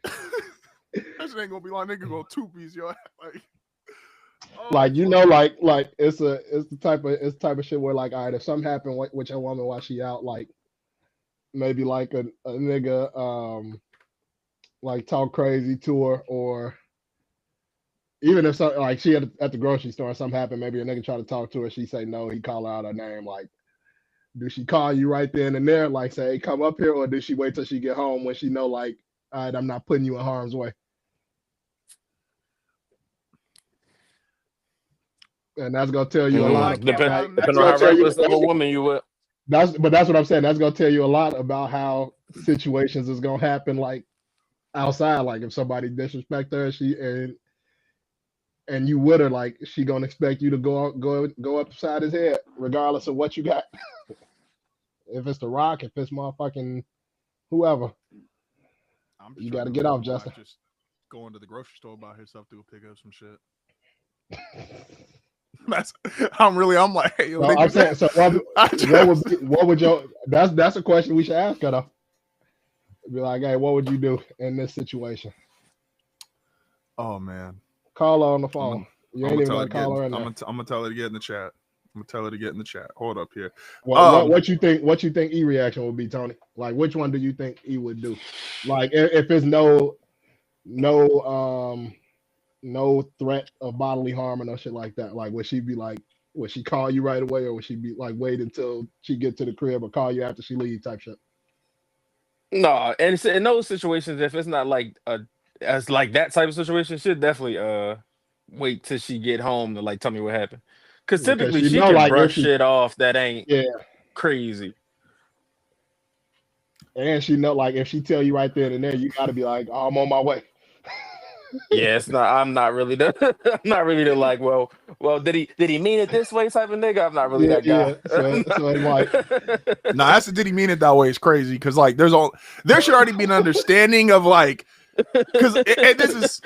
That shit ain't gonna be like nigga gonna two-piece your ass. Like like it's the type of shit where like, all right, if something happened with your woman while she out, like maybe like a nigga like talk crazy to her, or even if something like she at the grocery store and something happened, maybe a nigga try to talk to her, she say no, he call her out her name. Like, do she call you right then and there, like say, hey, come up here, or does she wait till she get home when she know like, all right, I'm not putting you in harm's way? And that's gonna tell you a lot. Depending on how reckless of a woman you were. That's what I'm saying. That's gonna tell you a lot about how situations is gonna happen, like outside. Like if somebody disrespect her, and you with her, like she gonna expect you to go upside his head, regardless of what you got. If it's The Rock, if it's motherfucking whoever, you got to get off, Justin. Just going to the grocery store by herself to go pick up some shit. I'm like, hey, yo, I'm saying, so what would your that's a question we should ask her though. Be like, hey, what would you do in this situation? Oh man, call her on the phone. You ain't even gonna call her in there. I'm gonna tell her to get in the chat. I'm gonna tell her to get in the chat. Hold up here. What you think? What you think E reaction would be, Tony? Like, which one do you think E would do? Like, if it's no threat of bodily harm or no shit like that. Like, would she be like, would she call you right away, or would she be like, wait until she get to the crib or call you after she leave type shit? No, and in those situations, if it's not like as like that type of situation, she'd definitely wait till she get home to like tell me what happened. Because typically she can like brush shit off that ain't crazy. And she know, like, if she tell you right then and there, you got to be like, oh, I'm on my way. Yeah, it's not. I'm not really the. I'm not really the like. Well, did he mean it this way type of nigga? I'm not really that guy. So it's like, nah, that's the did he mean it that way is crazy because like there should already be an understanding of like because this is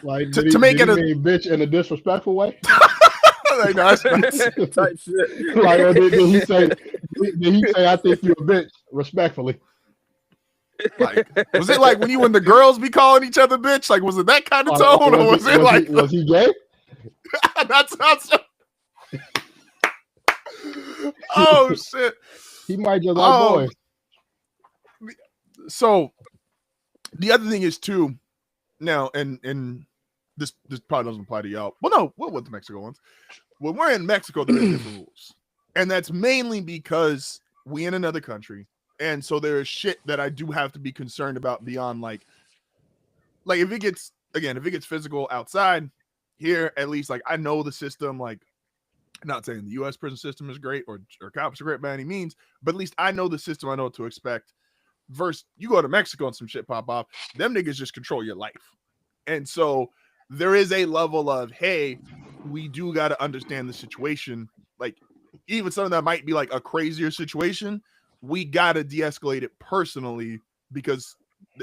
like to make it a bitch in a disrespectful way. Like, no, that's type shit. Like, or did he say? Did he say I think you're a bitch respectfully? Like, was it like when you and the girls be calling each other bitch? Like, was it that kind of tone, or was it like was he gay? That's oh shit! He might just like boys. So the other thing is too now, and this probably doesn't apply to y'all. Well, no, what with the Mexico ones? When we're in Mexico, there are different rules, and that's mainly because we in another country. And so there is shit that I do have to be concerned about beyond like if it gets physical outside here, at least like I know the system, like not saying the US prison system is great or cops are great by any means, but at least I know the system, I know what to expect. Versus you go to Mexico and some shit pop off, them niggas just control your life. And so there is a level of, hey, we do got to understand the situation. Like even something that might be like a crazier situation, we gotta de-escalate it personally because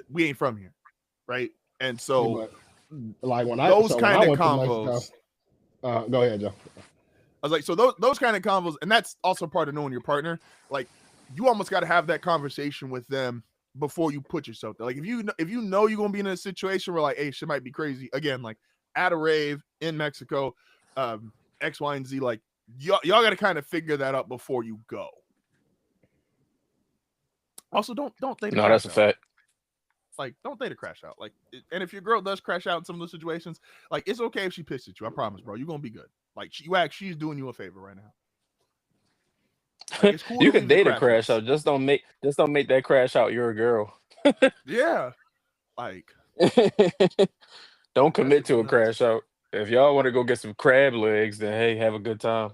we ain't from here, right? And so like when those I kind of went to combos. Mexico, go ahead, Joe. I was like, so those kind of combos, and that's also part of knowing your partner. Like, you almost got to have that conversation with them before you put yourself there. Like, if you know you're gonna be in a situation where like, hey, shit might be crazy again, like at a rave in Mexico, X, Y, and Z. Like, y'all got to kind of figure that out before you go. Also, don't think. No, that's a fact. Like, don't date a crash out. Like, and if your girl does crash out in some of those situations, like, it's okay if she pisses at you. I promise, bro. You're gonna be good. Like, she's doing you a favor right now. Like, it's cool you to can leave the date a crash out. Just don't make that crash out your girl. Yeah. Like, don't commit to a crash out. If y'all want to go get some crab legs, then hey, have a good time.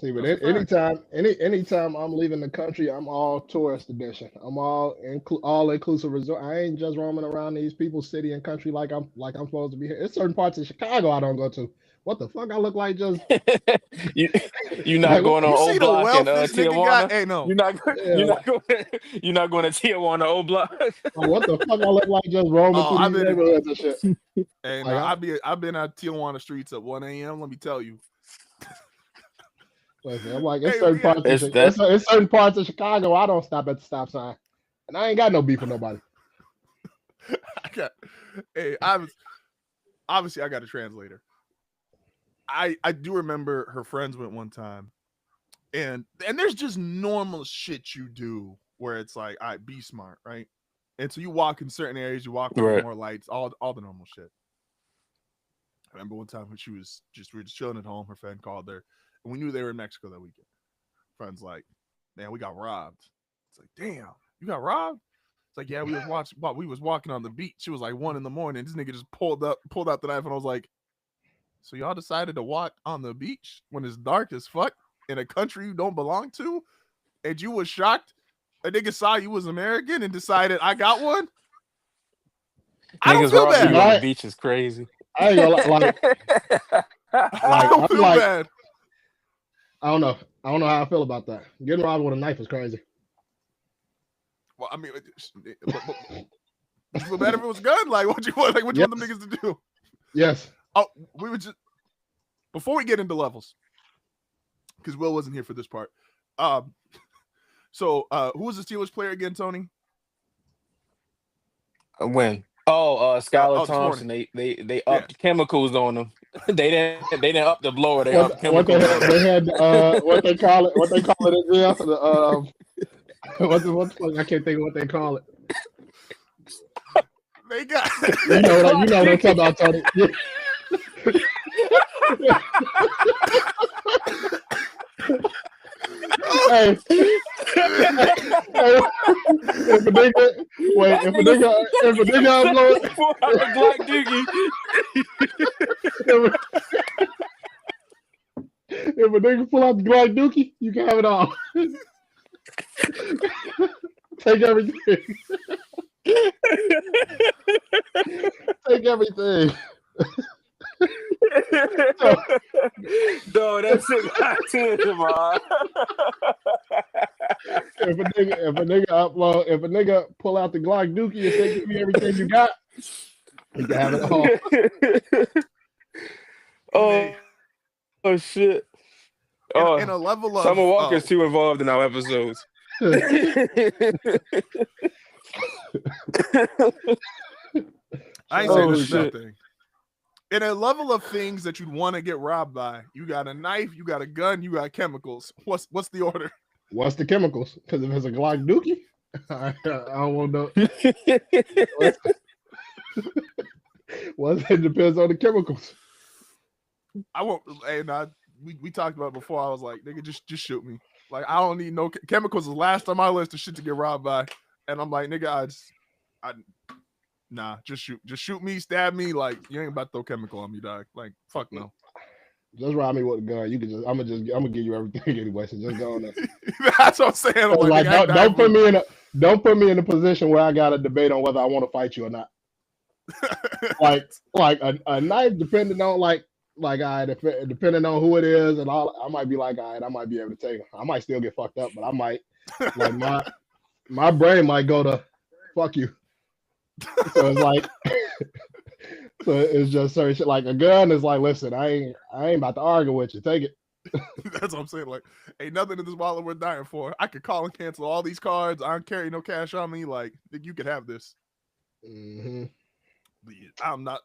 See, but anytime I'm leaving the country, I'm all tourist edition. I'm all inclusive resort. I ain't just roaming around these people's city and country like I'm supposed to be here. There's certain parts of Chicago I don't go to. What the fuck? I look like just you not like, going on you see O the Block wealth and this nigga Tijuana? got? Hey, no. You're not going to Tijuana O Block. what the fuck? I look like just roaming through these neighborhoods and shit. Hey, like, no, I've been at Tijuana streets at 1 a.m. Let me tell you. Listen, I'm like, it's certain parts of Chicago I don't stop at the stop sign, and I ain't got no beef with nobody. Obviously I got a translator. I do remember her friends went one time, and there's just normal shit you do where it's like, all right, be smart, right? And so you walk in certain areas, you walk with more lights, all the normal shit. I remember one time when we were just chilling at home, her friend called her, and we knew they were in Mexico that weekend. Friend's like, man, we got robbed. It's like, damn, you got robbed? It's like, yeah, we was walking on the beach. It was like 1 a.m. This nigga just pulled out the knife, and I was like, so y'all decided to walk on the beach when it's dark as fuck in a country you don't belong to, and you was shocked a nigga saw you was American and decided I got one? I don't feel bad. On the beach is crazy. I ain't gonna lie. I don't feel bad. I don't know how I feel about that. Getting robbed with a knife is crazy. Well, I mean, you feel bad if it was a gun? Like, what you want? Like, what you want the niggas to do? Yes. Oh, we would just before we get into levels, because Will wasn't here for this part. So who was the Steelers player again, Tony? When? Skylar Thompson. They upped chemicals on them. They didn't up the blower. They upped chemicals. They had what they call it in jail. I can't think of what they call it. They got you know what I'm talking about, Tony. Hey, if a nigga upload Black Doogie. If a nigga pull out the Glock Dookie, you can have it all. Take everything. Take everything. No, that's it. If a nigga pull out the Glock Dookie and say, give me everything you got, you can have it all. Oh shit. In a level of Summer Walker's too involved in our episodes. I ain't saying this is nothing. In a level of things that you'd want to get robbed by, you got a knife, you got a gun, you got chemicals. What's the order? What's the chemicals? Because if it's a Glock Dookie, I don't want to know. It depends on the chemicals. I won't. Hey, we talked about it before. I was like, nigga, just shoot me. Like, I don't need no chemicals. The last on my list of shit to get robbed by, and I'm like, nigga, just shoot me, stab me. Like, you ain't about to throw chemical on me, dog. Like, fuck no. Just rob me with a gun. You can I'm gonna give you everything anyway. So just go on there. That's what I'm saying. I'm like, don't put me in a position where I got to debate on whether I want to fight you or not. like a knife, depending on depending on who it is and all, I might be like, all right, I might be able to take him. I might still get fucked up, but I might Like my brain might go to fuck you. So it's like, so it's just certain shit. Like a gun is like, listen, I ain't about to argue with you. Take it. That's what I'm saying. Like, ain't nothing in this wallet worth dying for. I could call and cancel all these cards. I don't carry no cash on me. Like, you could have this. Mm-hmm. I'm not.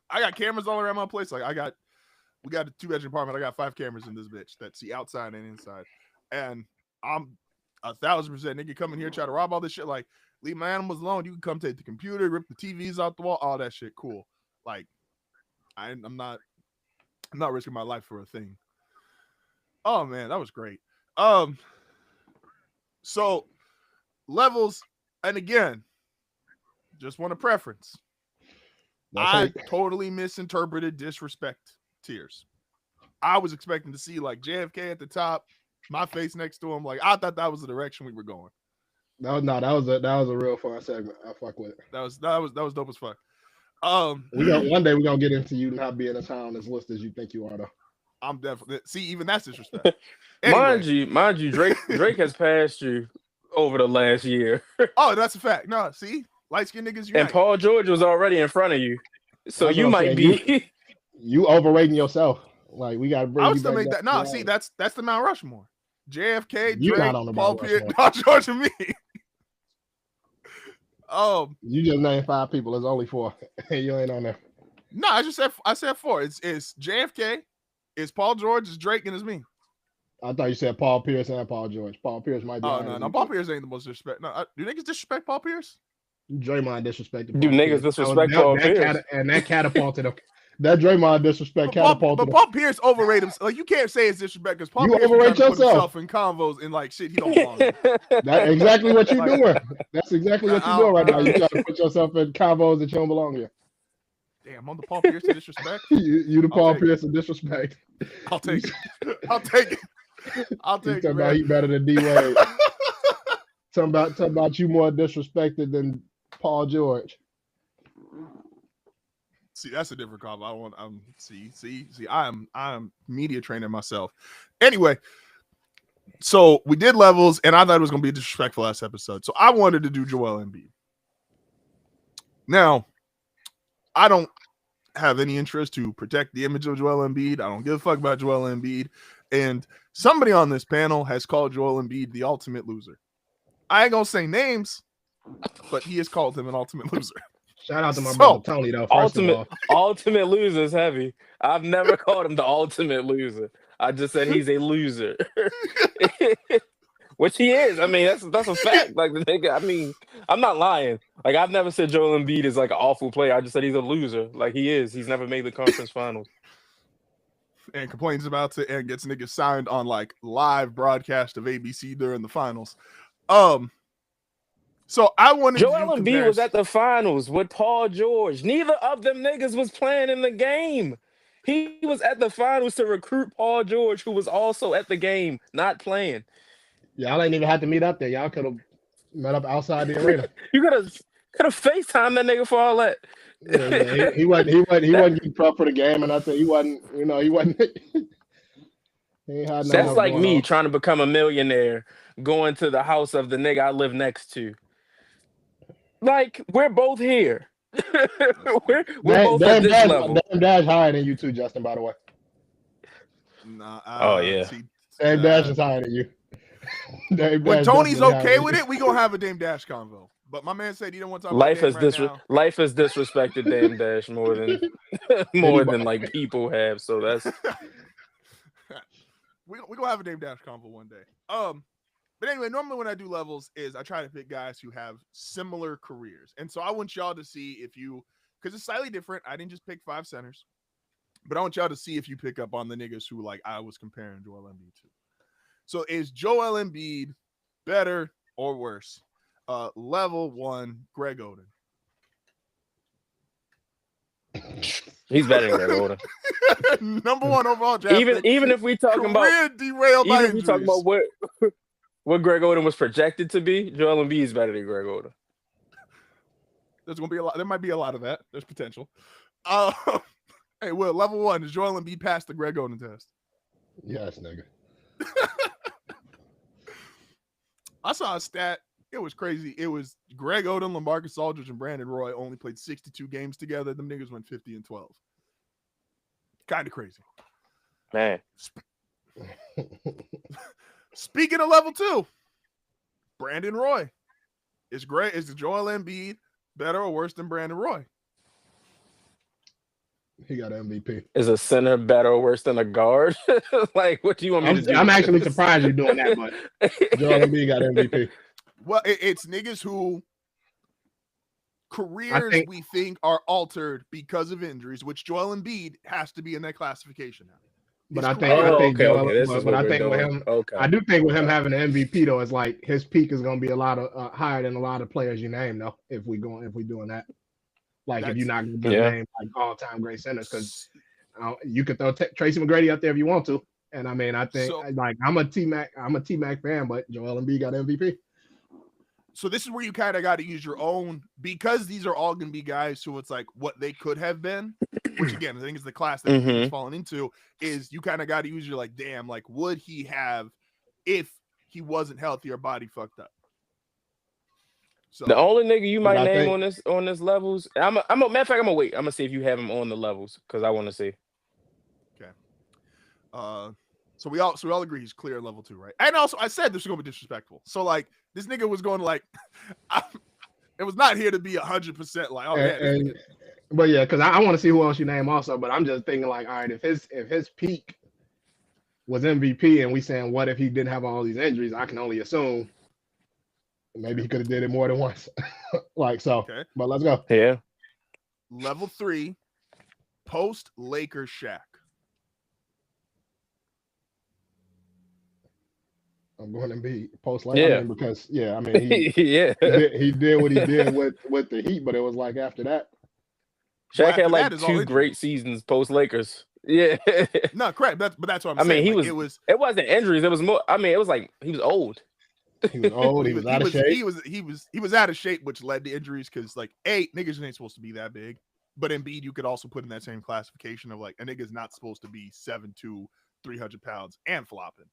I got cameras all around my place. Like, we got a 2-bedroom apartment. I got 5 cameras in this bitch that see outside and inside. And I'm 1,000% nigga come in here try to rob all this shit. Like, leave my animals alone. You can come take the computer, rip the TVs out the wall, all that shit. Cool. Like, I'm not risking my life for a thing. Oh man, that was great. So levels, and again, just want a preference. I totally misinterpreted disrespect tiers. I was expecting to see like JFK at the top, my face next to him. Like, I thought that was the direction we were going. That was a real fun segment. I fuck with it. That was dope as fuck. One day we're gonna get into you not being as high on this list as you think you are though. I'm definitely even that's disrespect. Anyway. Mind you, Drake has passed you over the last year. Oh, that's a fact. No, see, light skinned niggas unite. And Paul George was already in front of you, so that's you might be you overrating yourself. Like, we gotta bring. I would still make that. No, see, that's the Mount Rushmore. JFK, you Drake, not on the Paul Pierce, Paul George, and me. You just named 5 people. There's only 4. You ain't on there. No, I said 4. It's JFK, it's Paul George, it's Drake, and it's me. I thought you said Paul Pierce and Paul George. Paul Pierce might be. Oh no, Paul Pierce ain't the most disrespect. No, do niggas disrespect Paul Pierce? Draymond disrespected. Do niggas disrespect Paul Pierce? And that catapulted him. That Draymond disrespect catapulted. But Paul Pierce overrated him. Like, you can't say it's disrespect because Paul Pierce overrate yourself. Put himself in convos and like shit he don't belong in. That's exactly what you're doing. That's exactly what you're doing right now. You try to put yourself in convos that you don't belong in. Damn, I'm the Paul Pierce of disrespect. you the Paul Pierce of disrespect. I'll take it. I'll take it. I'll take it. Talking about he better than D Wade. talking about you more disrespected than Paul George. See, that's a different combo. I'm media training myself. Anyway, so we did levels, and I thought it was going to be a disrespectful last episode. So I wanted to do Joel Embiid. Now, I don't have any interest to protect the image of Joel Embiid. I don't give a fuck about Joel Embiid. And somebody on this panel has called Joel Embiid the ultimate loser. I ain't going to say names, but he has called him an ultimate loser. Shout out to my brother Tony, though. Ultimate loser is heavy. I've never called him the ultimate loser. I just said he's a loser, which he is. I mean, that's a fact. Like, the nigga, I mean, I'm not lying. Like, I've never said Joel Embiid is like an awful player. I just said he's a loser. Like, he is. He's never made the conference finals. And complains about it and gets niggas signed on like live broadcast of ABC during the finals. So I wanted Joel Embiid was at the finals with Paul George. Neither of them niggas was playing in the game. He was at the finals to recruit Paul George, who was also at the game, not playing. Y'all ain't even had to meet up there. Y'all could have met up outside the arena. You could have FaceTimed that nigga for all that. Yeah, he wasn't getting prep for the game, and I think he wasn't. That's like me trying to become a millionaire, going to the house of the nigga I live next to. Like, we're both here. we're both at this level. Damn Dash higher than you too, Justin, by the way. Nah, yeah. Dame Dash is higher than you. When Tony's okay with it, we gonna have a Dame Dash convo. But my man said he don't want to talk about Dame right now. Life has disrespected Dame Dash more than like people have. So that's we gonna have a Dame Dash convo one day. But anyway, normally when I do levels is I try to pick guys who have similar careers. And so I want y'all to see if you, because it's slightly different. I didn't just pick 5 centers, but I want y'all to see if you pick up on the niggas who like I was comparing Joel Embiid to. So is Joel Embiid better or worse? Level 1, Greg Oden. He's better than Greg Oden. Number 1 overall draft. Even if we talking about derailed by injuries. We talking about what Greg Oden was projected to be, Joel Embiid is better than Greg Oden. There's gonna be a lot. There might be a lot of that. There's potential. Hey, Will, level 1 is Joel Embiid pass the Greg Oden test? Yes, nigga. I saw a stat. It was crazy. It was Greg Oden, LaMarcus Aldridge, and Brandon Roy only played 62 games together. Them niggas went 50-12. Kind of crazy. Man. Speaking of level 2, Brandon Roy. Is Joel Embiid better or worse than Brandon Roy? He got MVP. Is a center better or worse than a guard? Like, what do you want me to do? I'm actually surprised you're doing that, but Joel Embiid got MVP. Well, it's niggas who careers we think are altered because of injuries, which Joel Embiid has to be in that classification now. But I think Joel, but I think with him, I do think with him having an MVP though, it's like his peak is going to be a lot of higher than a lot of players you name though. If we doing that, like if you're not going to name like all time great centers, because you could throw Tracy McGrady up there if you want to, and I mean I think like I'm a T-Mac fan, but Joel Embiid got MVP. So this is where you kind of got to use your own, because these are all going to be guys who it's like what they could have been, which again, I think is the class that he's fallen into, is you kind of got to use your like, damn, like would he have if he wasn't healthy or body fucked up? So the only nigga you might name on this levels, I'm a matter of fact, I'm gonna wait. I'm gonna see if you have him on the levels because I want to see. Okay. So we all agree he's clear level 2, right? And also, I said this was gonna be disrespectful. So like, this nigga was going to like, it was not here to be 100% like, oh yeah. But yeah, because I want to see who else you name also. But I'm just thinking like, all right, if his peak was MVP, and we saying what if he didn't have all these injuries? I can only assume maybe he could have did it more than once. Like so. Okay. But let's go. Yeah. Level 3, post Lakers Shaq. I'm going to be post like I mean, because I mean he he did what he did with the Heat, but it was like after that. Shaq had like 2 great seasons post Lakers. Yeah. No, correct. But that's what I'm saying. I mean, it wasn't injuries. It was more. I mean, it was like he was old. He was old. He was out of shape. He was out of shape, which led to injuries because like niggas ain't supposed to be that big. But Embiid, you could also put in that same classification of like a nigga's not supposed to be 7'2", 300 pounds and flopping.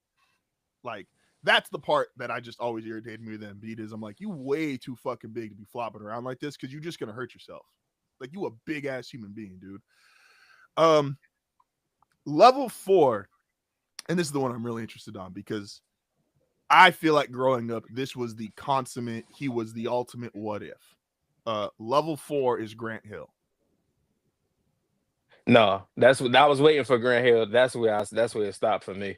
Like. That's the part that I just always irritated me with Embiid is I'm like, you way too fucking big to be flopping around like this because you're just gonna hurt yourself. Like you a big ass human being, dude. Level 4, and this is the one I'm really interested on because I feel like growing up, this was the consummate. He was the ultimate what if. Level 4 is Grant Hill. No, that's what I was waiting for. Grant Hill. That's where it stopped for me.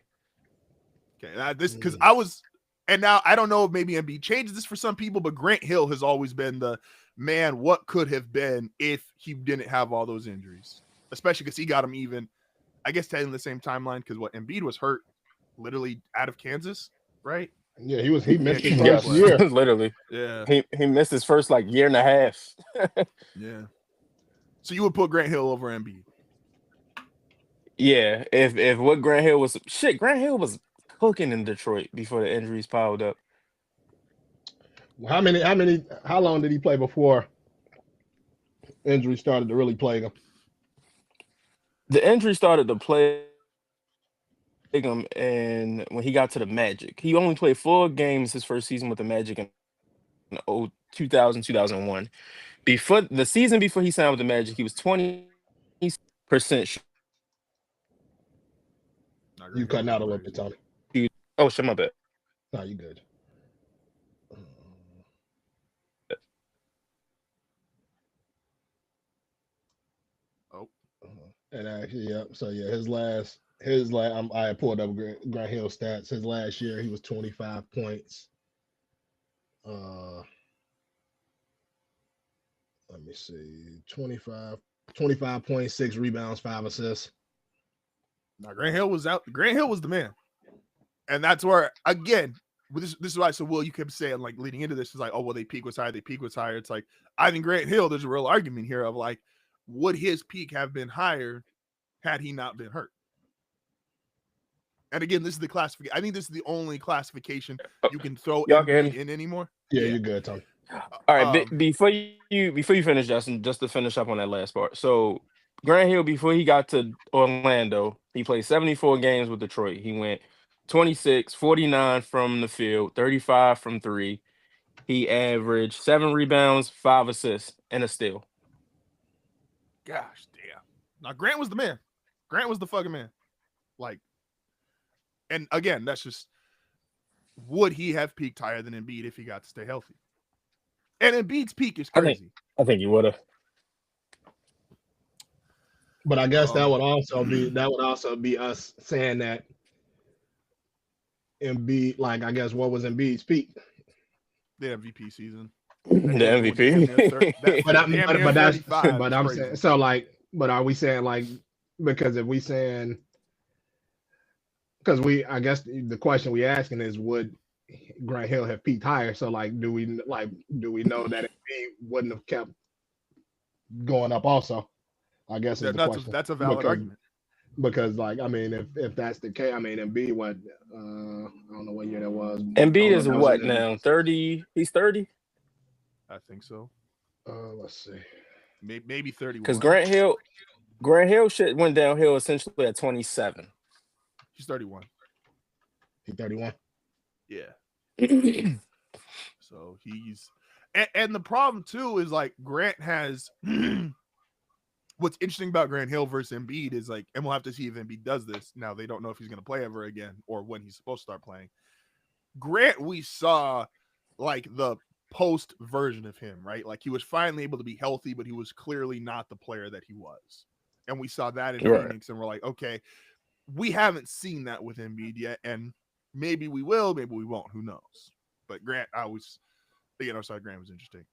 Okay, this because I was, and now I don't know if maybe Embiid changed this for some people, but Grant Hill has always been the man. What could have been if he didn't have all those injuries, especially because he got him even, I guess, technically the same timeline because Embiid was hurt, literally out of Kansas, right? Yeah, he missed his first year, literally. Yeah, he missed his first like year and a half. Yeah, so you would put Grant Hill over Embiid? Yeah, if what Grant Hill was Grant Hill was cooking in Detroit before the injuries piled up. How long did he play before injuries started to really plague him? The injury started to plague him, and when he got to the Magic, he only played 4 games his first season with the Magic in 2000-2001. Before the season before he signed with the Magic, he was 20%. You cutting out a little bit, Tony. Oh, shit, my bad. No, you good. And actually, yeah. So yeah, his last, I pulled up Grant Hill stats. His last year, he was 25 points. Let me see, 25.6 rebounds, 5 assists. Now Grant Hill was out. Grant Hill was the man. And that's where, again, this is why. So, Will, you kept saying, like, leading into this, is like, oh, well, they peak was higher. It's like, I think Grant Hill, there's a real argument here of, like, would his peak have been higher had he not been hurt? And again, this is the classification. I think this is the only classification you can throw in anymore. Yeah, you're good, Tony. All right, before you finish, Justin, just to finish up on that last part. So, Grant Hill, before he got to Orlando, he played 74 games with Detroit. He went 26, 49 from the field, 35 from three. He averaged 7 rebounds, 5 assists, and a steal. Gosh damn. Now Grant was the man. Grant was the fucking man. Like, and again, that's just, would he have peaked higher than Embiid if he got to stay healthy? And Embiid's peak is crazy. I think he would have. But I guess that would also be us saying that Embiid, like, I guess what was Embiid's peak? The MVP season. The MVP. But I'm saying, so like, but are we saying like, because if we saying, because I guess the question we asking is, would Grant Hill have peaked higher? So like, do we know that Embiid wouldn't have kept going up also? I guess that's a valid argument. Because like, I mean, if that's the case, I mean, Embiid, what I don't know what year that was. Embiid is what now? 30? He's 30? I think so. Let's see. Maybe 31. Because Grant Hill shit went downhill essentially at 27. He's 31. He's 31. Yeah. So he's and the problem too is like Grant has what's interesting about Grant Hill versus Embiid is like, and we'll have to see if Embiid does this. Now they don't know if he's going to play ever again or when he's supposed to start playing. Grant, we saw like the post version of him, right? Like he was finally able to be healthy, but he was clearly not the player that he was. And we saw that in Phoenix, and we're like, okay, we haven't seen that with Embiid yet, and maybe we will, maybe we won't. Who knows? But Grant, Grant was interesting.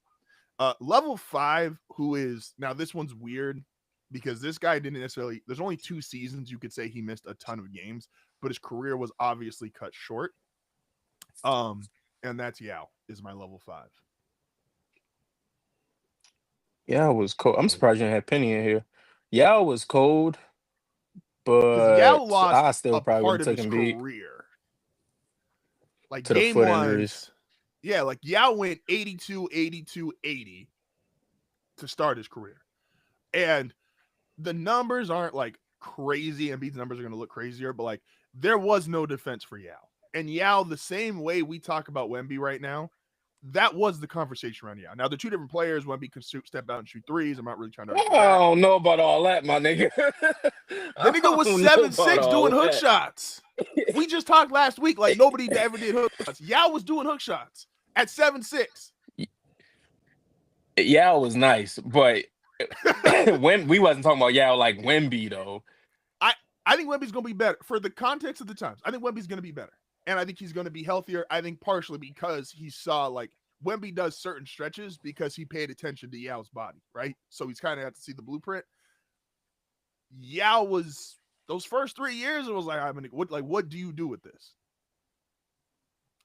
Level 5, who is now, this one's weird because this guy didn't necessarily, there's only 2 seasons you could say he missed a ton of games, but his career was obviously cut short. And that's Yao is my level 5. Yao was cold. I'm surprised you didn't have Penny in here. Yao was cold, but Yao lost I still probably part would of have his taken career. Like to game the foot 1, injuries. yeah, like Yao went 82, 82, 80 to start his career. And the numbers aren't like crazy. Embiid's numbers are going to look crazier, but like there was no defense for Yao. And Yao, the same way we talk about Wemby right now, that was the conversation around Yao. Now, they're 2 different players. Wemby can step out and shoot threes. I'm not really trying to argue I don't know about all that, my nigga. The nigga was 7'6" doing hook shots. We just talked last week like nobody ever did hook shots. Yao was doing hook shots at 7'6". Yao was nice, but when we wasn't talking about Yao like Wemby though. I think Wemby's going to be better for the context of the times. I think Wemby's going to be better. And I think he's going to be healthier. I think partially because he saw like Wemby does certain stretches because he paid attention to Yao's body, right? So he's kind of had to see the blueprint. Yao was those first 3 years. It was like, I mean, what do you do with this?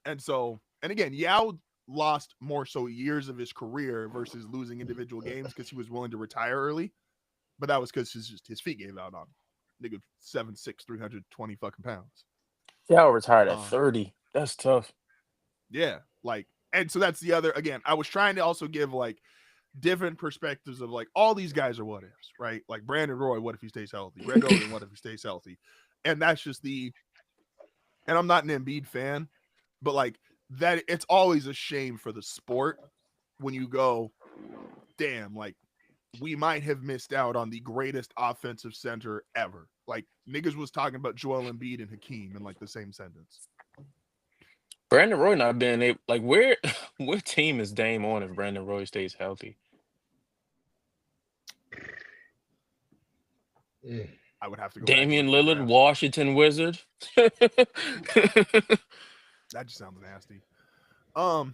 And so, and again, Yao lost more so years of his career versus losing individual games because he was willing to retire early. But that was because his feet gave out on him. Nigga 7'6", 320 fucking pounds. Yao retired at 30. That's tough. Yeah, like, and so that's the other. Again, I was trying to also give like different perspectives of like all these guys are what ifs, right? Like Brandon Roy, what if he stays healthy? Greg Oden, what if he stays healthy? And that's just the. And I'm not an Embiid fan, but like that, it's always a shame for the sport when you go, damn, like we might have missed out on the greatest offensive center ever. Like niggas was talking about Joel Embiid and Hakeem in like the same sentence. Brandon Roy not being able, like where what team is Dame on if Brandon Roy stays healthy? I would have to go. Damian Lillard, Washington Wizard. That just sounds nasty. Let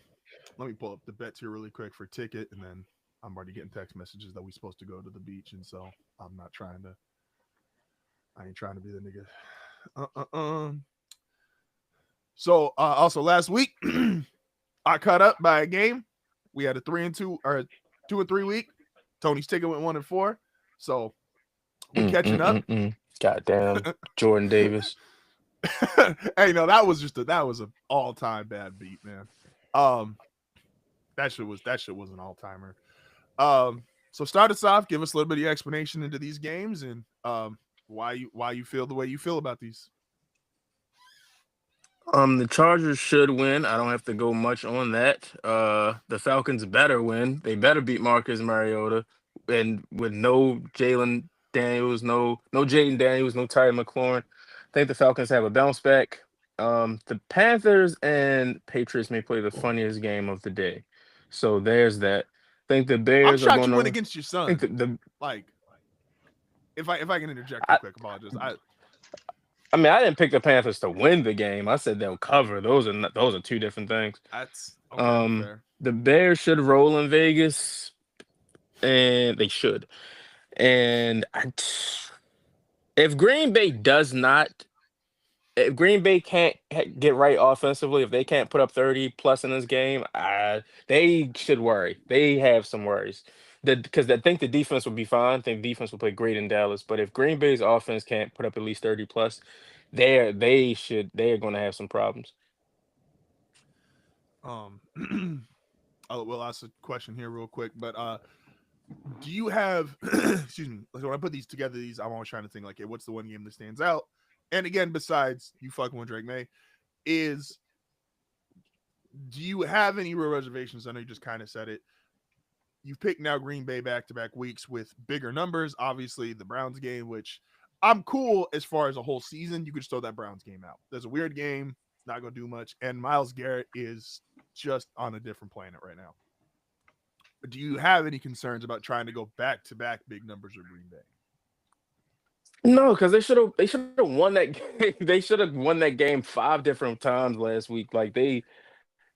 me pull up the bets here really quick for ticket, and then I'm already getting text messages that we're supposed to go to the beach, and so I'm not trying to. I ain't trying to be the nigga. So also last week, I caught up by a game. We had a 3-2 or 2-3 week. Tony's ticket went 1-4. So we catching up. Goddamn, Jordan Davis. Hey, no, that was an all-time bad beat, man. That shit was an all-timer. So start us off. Give us a little bit of explanation into these games and why you feel the way you feel about these. The Chargers should win. I don't have to go much on that. The Falcons better win. They better beat Marcus Mariota, and with no Jalen Daniels, no Jaden Daniels, no Ty McLaurin. I think the Falcons have a bounce back. The Panthers and Patriots may play the funniest game of the day. So there's that. I think the I'm Bears are shocked going you went to. against your I think son. the Like, if I can interject real I, quick, apologize. I mean, I didn't pick the Panthers to win the game. I said they'll cover. Those are two different things. That's okay. Fair. The Bears should roll in Vegas, and they should. And if Green Bay does not, if Green Bay can't get right offensively, if they can't put up 30 plus in this game, they should worry. They have some worries. Because I think the defense will be fine. I think defense will play great in Dallas. But if Green Bay's offense can't put up at least 30 plus, they are going to have some problems. We'll ask a question here real quick, but do you have excuse me, like when I put these together, I'm always trying to think like, hey, what's the one game that stands out? And again, besides you fucking with Drake May, do you have any real reservations? I know you just kind of said it. You've picked now Green Bay back-to-back weeks with bigger numbers. Obviously, the Browns game, which I'm cool as far as a whole season. You could just throw that Browns game out. There's a weird game. It's not going to do much. And Myles Garrett is just on a different planet right now. Do you have any concerns about trying to go back-to-back big numbers with Green Bay? No, because they should have won that game. They should have won that game 5 different times last week.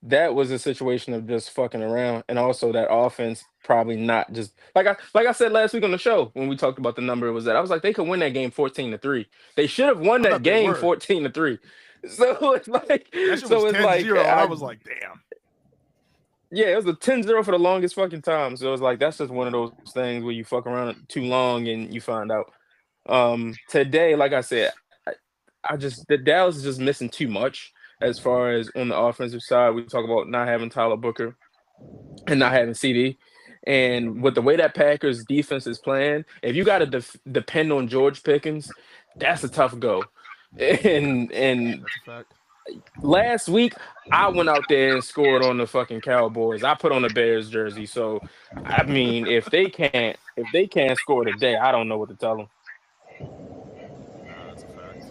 That was a situation of just fucking around, and also that offense probably not just like I said last week on the show when we talked about the number. It was that I was like they could win that game 14-3. They should have won I that thought they game were. 14-3. So it's like That shit so was it's 10-0, like and I was like, damn. yeah, it was a 10-0 for the longest fucking time. So it's like that's just one of those things where you fuck around too long and you find out. Today, like I said, the Dallas is just missing too much as far as on the offensive side. We talk about not having Tyler Booker and not having CD. And with the way that Packers defense is playing, if you got to depend on George Pickens, that's a tough go. And That's a fact. last week, I went out there and scored on the fucking Cowboys. I put on the Bears jersey. So, I mean, if they can't score today, I don't know what to tell them. Nah, that's a fact.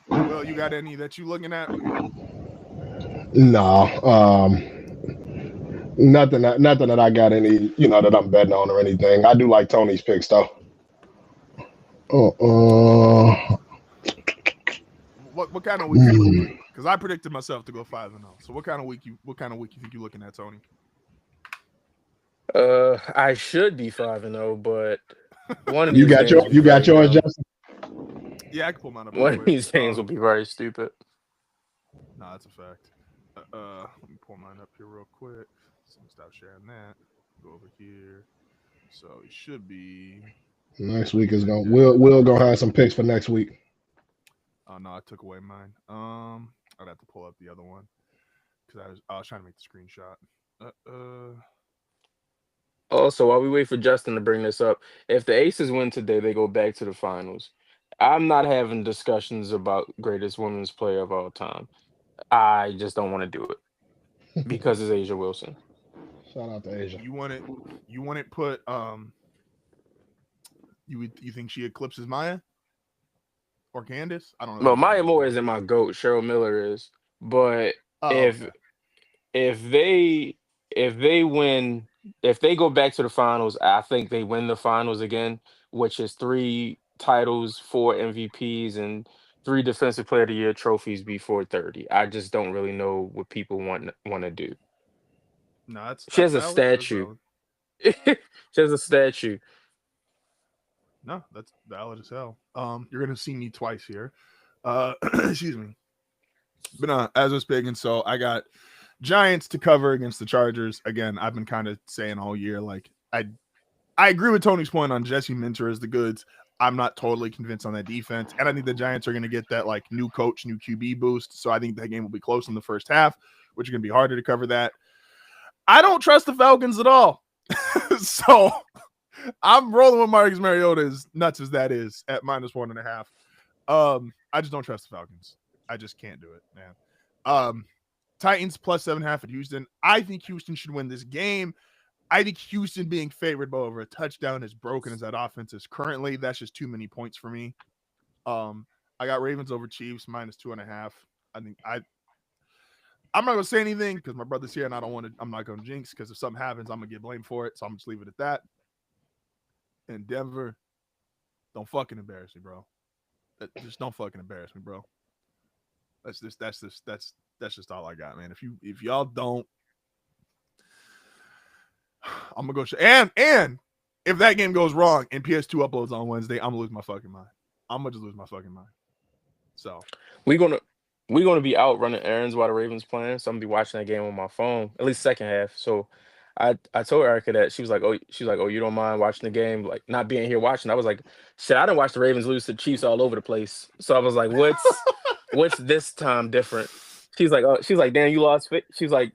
Will, you got any that you looking at? No, nothing that I got any, that I'm betting on or anything. I do like Tony's picks though. What kind of week you looking like? Because I predicted myself to go 5-0. So what kind of week you think you're looking at, Tony? I should be 5-0, but one of You these got games yours, Justin. Yeah, I can pull mine up. one of these games will be very stupid. Nah, that's a fact. Let me pull mine up here real quick. So stop sharing that. Go over here. So it should be. Next week is gonna we'll go have some picks for next week. Oh no, I took away mine. I'd have to pull up the other one because I was trying to make the screenshot. Also, while we wait for Justin to bring this up, if the Aces win today, they go back to the finals. I'm not having discussions about greatest women's player of all time. I just don't want to do it because it's Asia Wilson. Shout out to Asia. You want it put you think she eclipses Maya or Candace? I don't know. Well, Maya Moore isn't my GOAT. Cheryl Miller is. But if they win, if they go back to the finals, I think they win the finals again, which is 3 titles, 4 MVPs, and 3 Defensive Player of the Year trophies before 30. I just don't really know what people want to do. No, she has a valid. statue. She has a statue. No, that's valid as hell. You're gonna see me twice here. Excuse me. But as I was speaking, so I got Giants to cover against the Chargers. Again, I've been kind of saying all year, like I agree with Tony's point on Jesse Minter as the goods. I'm not totally convinced on that defense. And I think the Giants are going to get that like new coach, new QB boost. So I think that game will be close in the first half, which is going to be harder to cover that. I don't trust the Falcons at all. So I'm rolling with Marcus Mariota, as nuts as that is, at -1.5. I just don't trust the Falcons. I just can't do it, man. Titans plus 7.5 at Houston. I think Houston should win this game. I think Houston being favored by over a touchdown, as broken as that offense is currently, that's just too many points for me. I got Ravens over Chiefs minus 2.5. I think I'm not gonna say anything because my brother's here and I'm not gonna jinx, because if something happens, I'm gonna get blamed for it. So I'm just leave it at that. And Denver, don't fucking embarrass me, bro. Just don't fucking embarrass me, bro. That's just all I got, man. If y'all don't, I'm gonna go. And if that game goes wrong and PS2 uploads on Wednesday, I'm gonna lose my fucking mind. I'm gonna just lose my fucking mind. So we're gonna be out running errands while the Ravens playing. So I'm gonna be watching that game on my phone, at least second half. So I told Erica that. She was like, oh, you don't mind watching the game, like not being here watching. I was like, shit, I didn't watch the Ravens lose to the Chiefs all over the place. So I was like, what's this time different? She's like, damn, you lost faith. She's like,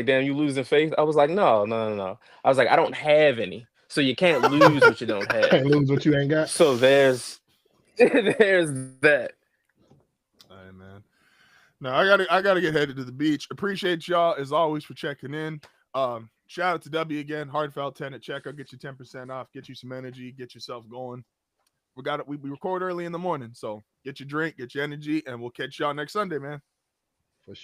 damn, you losing faith. I was like, no. I was like, I don't have any. So you can't lose what you don't have. Can't lose what you ain't got. So there's that. All right, man. No, I gotta get headed to the beach. Appreciate y'all as always for checking in. Shout out to W again. Heartfelt 10 at checkout. Get you 10% off. Get you some energy. Get yourself going. We record early in the morning, so get your drink, get your energy, and we'll catch y'all next Sunday, man. For sure.